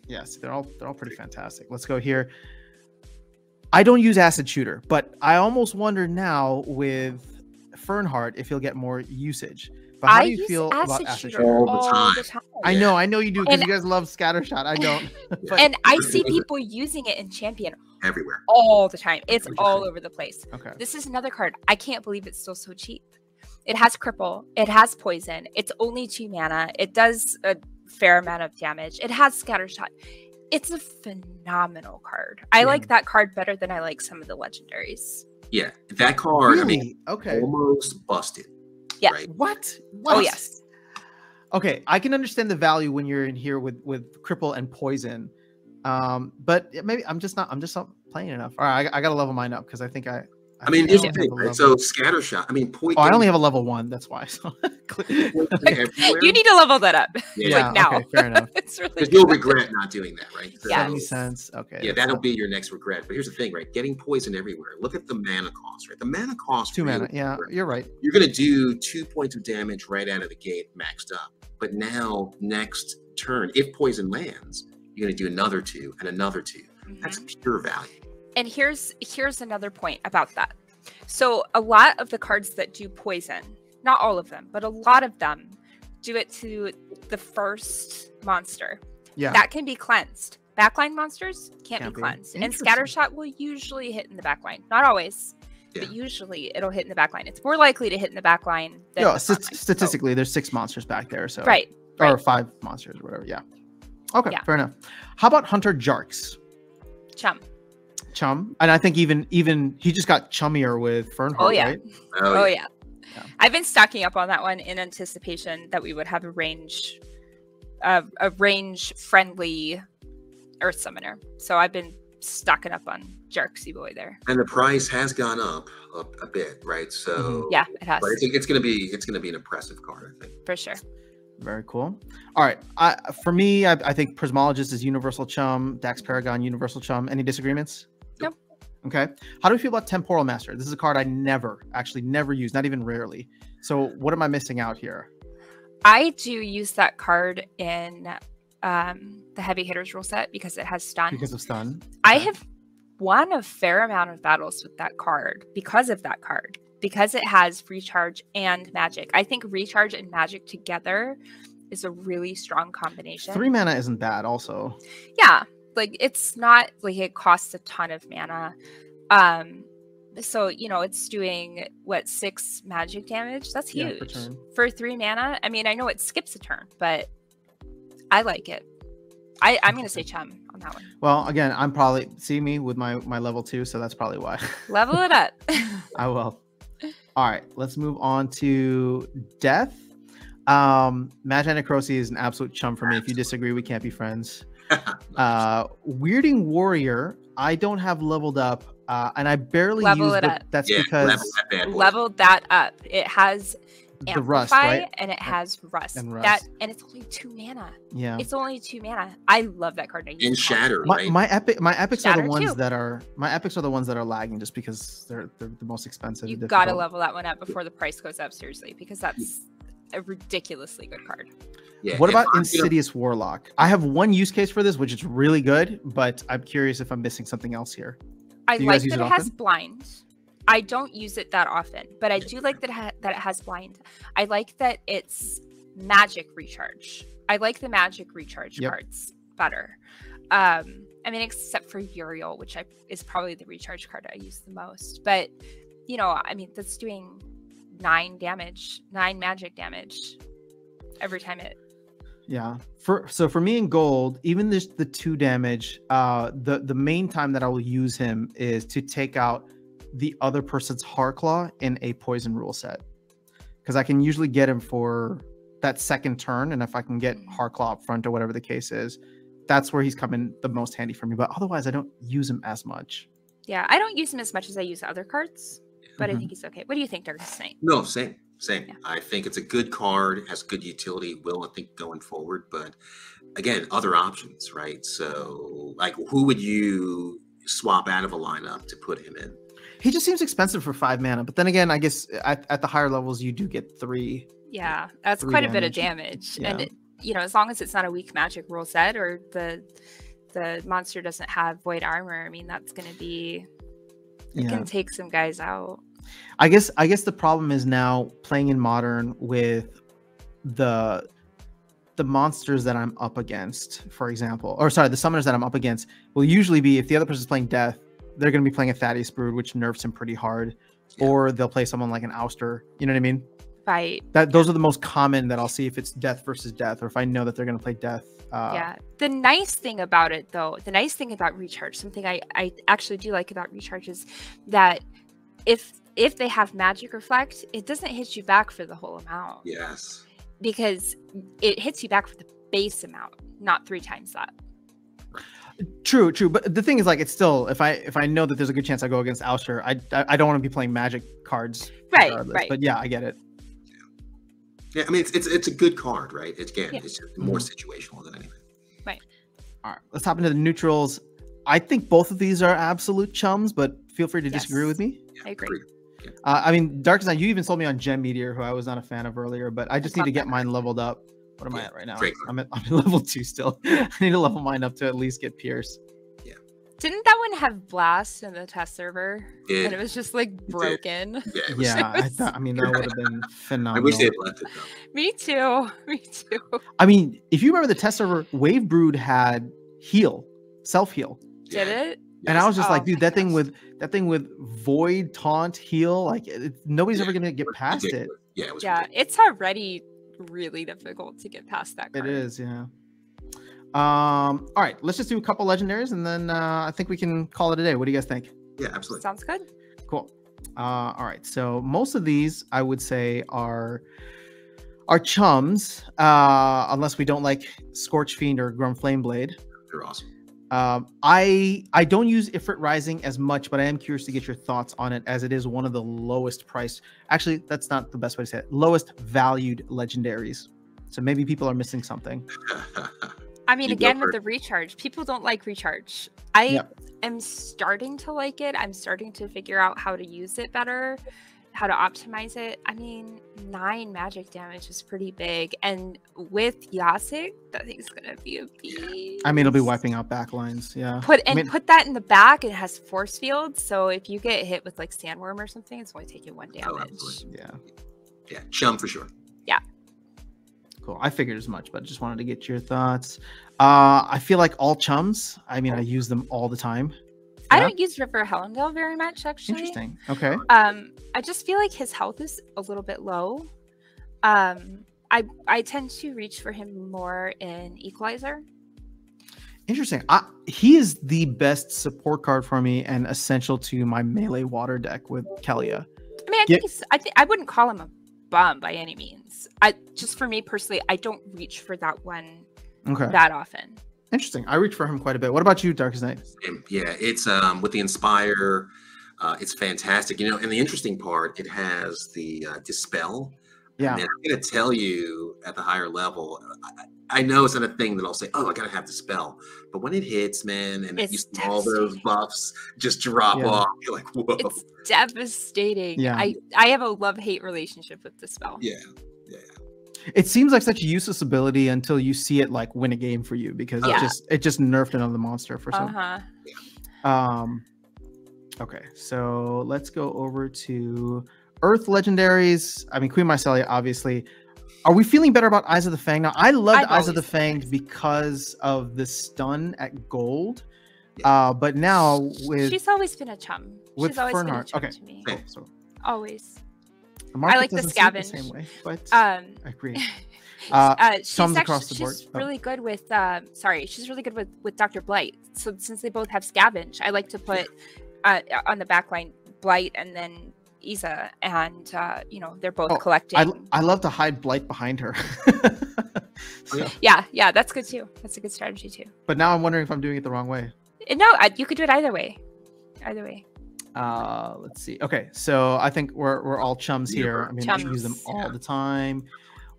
Yes, they're all pretty fantastic. Let's go here. I don't use Acid Shooter, but I almost wonder now with Fernheart if he'll get more usage. But how do you feel about Acid Shooter? All the time. I know you do because you guys love Scattershot. I don't. And I see people using it in Champion everywhere all the time. It's all over the place. Okay. This is another card. I can't believe it's still so cheap. It has Cripple. It has Poison. It's only 2 mana. It does a fair amount of damage. It has Scattershot. It's a phenomenal card. I like that card better than I like some of the legendaries. Yeah, that card, really? I mean, okay, almost busted. Yeah. Right? What? Oh, yes. Okay, I can understand the value when you're in here with Cripple and Poison. But maybe I'm just not playing enough. All right, I gotta level mine up because I think I mean, think here's I the only thing, have a right? level- So scattershot. I mean, point. Oh, I game only have a level 1. That's why. So everywhere. You need to level that up. Yeah. Like now. Okay, fair enough. It's really Because you'll good. regret not doing that, right? So, Yes. 70 cents. Okay. yeah, that's that'll not- be your next regret. But here's the thing, right? Getting poison everywhere. Look at the mana cost, right? The mana cost. 2 really, mana. Yeah, you're right. You're going to do 2 points of damage right out of the gate, maxed up. But now, next turn, if poison lands, you're going to do another 2 and another 2. That's pure value. And here's another point about that. So a lot of the cards that do poison, not all of them, but a lot of them do it to the first monster. Yeah. That can be cleansed. Backline monsters can't be be. cleansed. And Interesting. Scattershot will usually hit in the backline. Not always, but usually it'll hit in the backline. It's more likely to hit in the backline than Yeah, the front line. statistically, there's 6 monsters back there. So Right. or 5 monsters, whatever. Yeah. Okay, Yeah. fair enough. How about Hunter Jarks? Chum. And I think even he just got chummier with Fernheart, Oh, yeah. right? Oh, yeah. Yeah. I've been stocking up on that one in anticipation that we would have a range friendly Earth Summoner. So I've been stocking up on Jarksy Boy there. And the price has gone up a bit, right? So Yeah, it has. but it's going to be an impressive card, I think. For sure. Very cool. All right. For me, I think Prismologist is Universal Chum, Dax Paragon, Universal Chum. Any disagreements? Nope. Okay. How do we feel about Temporal Master? This is a card I never use, not even rarely. So what am I missing out here? I do use that card in the Heavy Hitters rule set because it has stun. Because of stun. I have won a fair amount of battles with that card because of that card. Because it has recharge and magic. I think recharge and magic together is a really strong combination. 3 mana isn't bad also. Yeah. Like it's not like it costs a ton of mana. So, it's doing 6 magic damage. That's huge. Per turn. For 3 mana. I mean, I know it skips a turn, but I like it. I'm going to say Chum on that one. Well, again, I'm probably see me with my level 2, so that's probably why. Level it up. I will. All right, let's move on to Death. Magi Necrosi is an absolute chum for me. If you disagree, we can't be friends. Weirding Warrior, I don't have leveled up, and I barely Level use it up. That's Yeah, because Leveled that up. It has the rust, Amplify, right? and it has rust. And rust. And it's only 2 mana. Yeah. It's only 2 mana. I love that card. I use In it all the Shatter, time. right? My epics are Shatter the ones too. that are lagging just because they're the most expensive. You and gotta difficult. level that one up before the price goes up, seriously, because that's a ridiculously good card. Yeah, What if about I'm Insidious Warlock? I have one use case for this, which is really good, but I'm curious if I'm missing something else here. I Do you like guys use that it it has often? blind. I don't use it that often, but I do like that it has blind. I like that it's magic recharge. I like the magic recharge cards better. I mean, except for Uriel, which is probably the recharge card I use the most. But, I mean, that's doing 9 magic damage every time it. Yeah. For me in gold, even the 2 damage, the main time that I will use him is to take out the other person's Heartclaw in a poison rule set. Because I can usually get him for that second turn, and if I can get Heartclaw up front or whatever the case is, that's where he's coming the most handy for me. But otherwise, I don't use him as much. Yeah, I don't use him as much as I use other cards, but I think he's okay. What do you think, Darkest Knight? No, same. Yeah. I think it's a good card, has good utility, I think, going forward. But again, other options, right? So, like, who would you swap out of a lineup to put him in? He just seems expensive for 5 mana. But then again, I guess at the higher levels, you do get 3. Yeah, that's 3 quite a bit of damage. Yeah. And, as long as it's not a weak magic rule set or the monster doesn't have void armor, I mean, that's going to be... It can take some guys out. I guess the problem is now playing in Modern with the monsters that I'm up against, for example, or sorry, the summoners that I'm up against will usually be, if the other person's playing Death, they're going to be playing a Thaddeus Brood, which nerfs him pretty hard, or they'll play someone like an Ouster. You know what I mean? Right. Those are the most common that I'll see if it's Death versus Death, or if I know that they're going to play Death. Yeah. The nice thing about it, though, the nice thing about Recharge, something I actually do like about Recharge is that if they have Magic Reflect, it doesn't hit you back for the whole amount. Yes. Because it hits you back for the base amount, not 3 times that. True. But the thing is, like, it's still, if I know that there's a good chance I go against Alsher, I don't want to be playing Magic cards regardless. Right. But yeah, I get it. Yeah, I mean, it's a good card, right? It's Yeah. it's more situational than anything. Right. All right, let's hop into the neutrals. I think both of these are absolute chums, but feel free to Yes. disagree with me. Yeah, I agree. agreed. I mean, Dark Design, you even sold me on Gem Meteor, who I was not a fan of earlier, but I just need to get mine leveled up. What am I at right now? Great. I'm at level 2 still. I need to level mine up to at least get Pierce. Didn't that one have blast in the test server? It- And it was just like broken. Yeah, it was, Yeah, I mean, that would have been I phenomenal. wish they had left it though. Me too. Me too. I mean, if you remember the test server, Wave Brood had self heal. Did it? And I was just Oh like, dude, my that thing with void, taunt, heal, like nobody's ever gonna get past it. Ridiculous. Yeah, it was. Yeah, ridiculous. it's already really difficult to get past that It card. is, yeah. All right, let's just do a couple legendaries, and then I think we can call it a day. What do you guys think? Yeah, absolutely. Sounds good. Cool. All right, so most of these I would say are chums, unless we don't like Scorch Fiend or Grum Flame Blade. They're awesome. I don't use Ifrit Rising as much, but I am curious to get your thoughts on it, as it is one of the lowest priced. Actually, that's not the best way to say it. Lowest valued legendaries. So maybe people are missing something. I mean, You go again, with first. the recharge, people don't like recharge. I Yep. am starting to like it. I'm starting to figure out how to use it better, how to optimize it. I mean, 9 magic damage is pretty big. And with Yasik, that thing's going to be a beast. I mean, it'll be wiping out backlines. Yeah. Put I mean, put that in the back. It has force field, so if you get hit with like Sandworm or something, it's only taking 1 Oh, damage. absolutely. yeah. Yeah, Chum for sure. Cool. I figured as much, but just wanted to get your thoughts. I feel like all chums. I mean, I use them all the time. I Yeah? don't use River Helendale very much, actually. Interesting. Okay. I just feel like his health is a little bit low. I tend to reach for him more in Equalizer. Interesting. He is the best support card for me and essential to my melee water deck with Kelia. I mean, I wouldn't call him a bum by any means. Just for me personally, I don't reach for that one Okay. that often. Interesting. I reach for him quite a bit. What about you, Darkest Knight? Yeah, it's with the Inspire, it's fantastic. You know, and the interesting part, it has the Dispel. Yeah. And I'm gonna tell you at the higher level, I know it's not a thing that I'll say, oh, I gotta have Dispel. But when it hits, man, and It's you see all those devastating. buffs just drop Yeah. off, you're like, whoa. It's devastating. Yeah. I have a love-hate relationship with Dispel. Yeah. It seems like such a useless ability until you see it like win a game for you, because Yeah. it just nerfed another monster for some. Uh-huh. Okay, so let's go over to Earth legendaries. I mean, Queen Mycelia, obviously. Are we feeling better about Eyes of the Fang now? I loved I've Eyes of the always Fang liked because of the stun at gold. But now with She's always been a chum. with She's always been a Fernheart. chum Okay. to me. Cool. So Always. the market like the doesn't see it the scavenge. same way, but Um, I agree. she's chums across the board. She's Oh. really good with she's really good with Dr. Blight. So since they both have scavenge, I like to put on the back line Blight and then Isa, and they're both collecting. I love to hide Blight behind her. So- Yeah, that's good too. That's a good strategy too. but now I'm wondering if I'm doing it the wrong way. No, you could do it either way. Either way. Let's see. Okay, so I think we're all chums here. I mean, I use them Chums. all the time.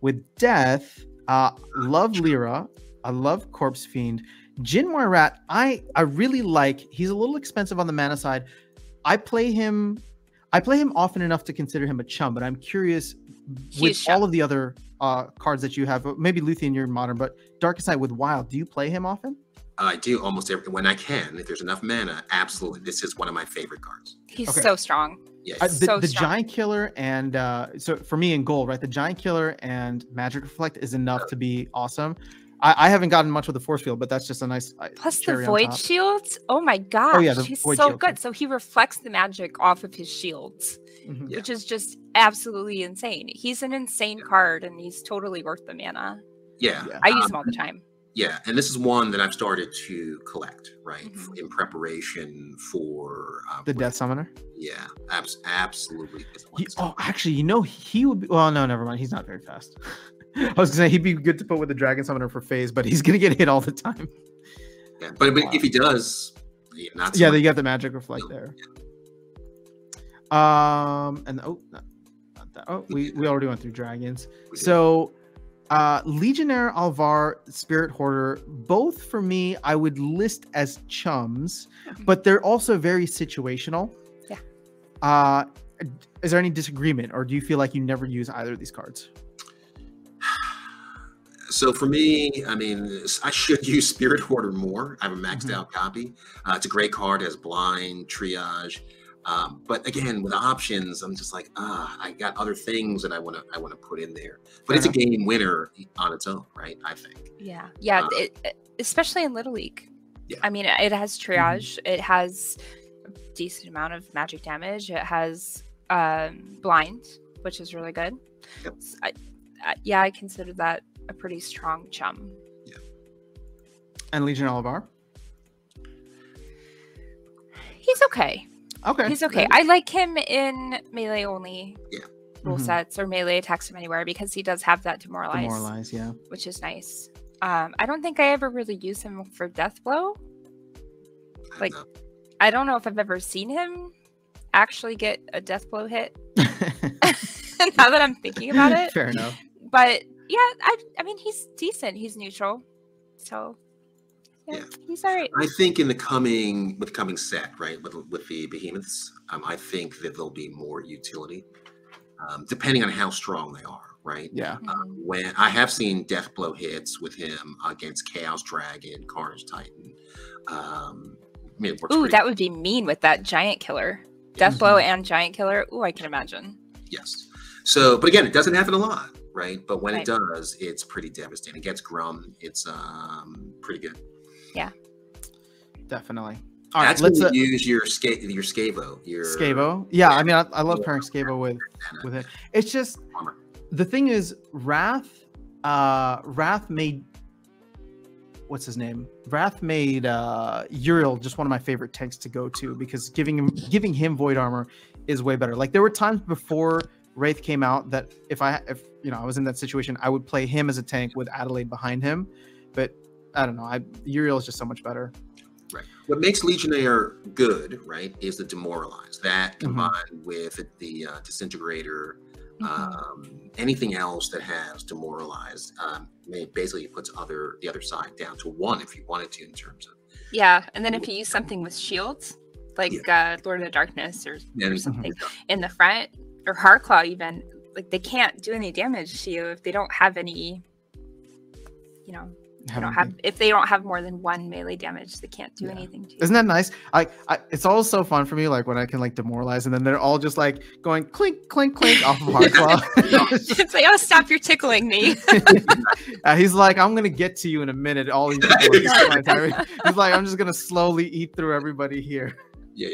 With Death, love Lyra. I love Corpse Fiend. Jin Moirat, I really like. He's a little expensive on the mana side. I play him often enough to consider him a chum, but I'm curious with all of the other cards that you have. Maybe Luthien, you're modern, but Darkest Night with Wild, do you play him often? I do almost every when I can. If there's enough mana, absolutely. This is one of my favorite cards. He's Okay. so strong. Yes. The Giant Killer and so for me in gold, right? The Giant Killer and Magic Reflect is enough to be awesome. I haven't gotten much with the Force Field, but that's just a nice Plus the cherry on Void top. Shields. Oh my gosh. yeah, the he's Void so Shield, good. too. So he reflects the magic off of his shields, Mhm. Yeah. which is just absolutely insane. He's an insane card and he's totally worth the mana. Yeah. Yeah. I use him all the time. Yeah, and this is one that I've started to collect, right, Mhm. in preparation for The Death Summoner. Yeah, absolutely. It's one that's Actually, he would be. Well, no, never mind. He's not very fast. I was gonna say he'd be good to put with the Dragon Summoner for phase, but he's gonna get hit all the time. Yeah, but if he does, not so yeah, much. you got the magic reflect there. And oh, not that. Oh, we already went through dragons. So, Legionnaire, Alvar, Spirit Hoarder, both for me, I would list as chums, but they're also very situational. Yeah. Is there any disagreement, or do you feel like you never use either of these cards? So for me, I mean, I should use Spirit Hoarder more. I have a maxed out copy. It's a great card, has blind, triage. But again, with options, I'm just like, I got other things that I want to put in there. But it's a game winner on its own, right? I think. Yeah, especially in Little League. Yeah. I mean, it has triage. It has a decent amount of magic damage. It has blind, which is really good. Yep. So I consider that a pretty strong chum. Yeah. And Legion Alvar? He's okay. Okay. He's okay. I like him in melee only rule Mhm. sets or melee attacks from anywhere because he does have that demoralize. Demoralize, yeah. Which is nice. I don't think I ever really use him for death blow. Like, I don't know if I've ever seen him actually get a death blow hit. Now that I'm thinking about it. Fair enough. But yeah, I mean, he's decent. He's neutral. So yeah, he's all right. I think with the coming set, right, with the behemoths, I think that there'll be more utility, depending on how strong they are, right? Yeah. When I have seen death blow hits with him against Chaos Dragon, Carnage Titan. I mean, it works Ooh, pretty that would be mean with that giant killer. Death blow and giant killer. Ooh, I can imagine. Yes. So, but again, it doesn't happen a lot, right? But when it does, it's pretty devastating. It gets Grum. It's pretty good. Yeah. Definitely. All right, That's let's when you use your Scavo. Scavo. Yeah, I mean, I love pairing Scavo with it. It's just the thing is, Wrath made what's his name? Wrath made Uriel just one of my favorite tanks to go to because giving him void armor is way better. Like there were times before Wraith came out that if I was in that situation, I would play him as a tank with Adelaide behind him. But I don't know. Uriel is just so much better. Right. What makes Legionnaire good, right, is the demoralize. That combined with the disintegrator, anything else that has demoralized, basically puts the other side down to 1 if you wanted to in terms of. Yeah, and then if you use something with shields, like Lord of the Darkness or something in the front, or Heartclaw even, like they can't do any damage to you if they don't have any, if they don't have more than 1 melee damage, they can't do anything to you. Isn't that nice? It's always so fun for me, like when I can like demoralize, and then they're all just like going clink, clink, clink off of Heartclaw. It's like, oh, stop! You're tickling me. He's like, I'm gonna get to you in a minute. All these people he's like, I'm just gonna slowly eat through everybody here. Yeah.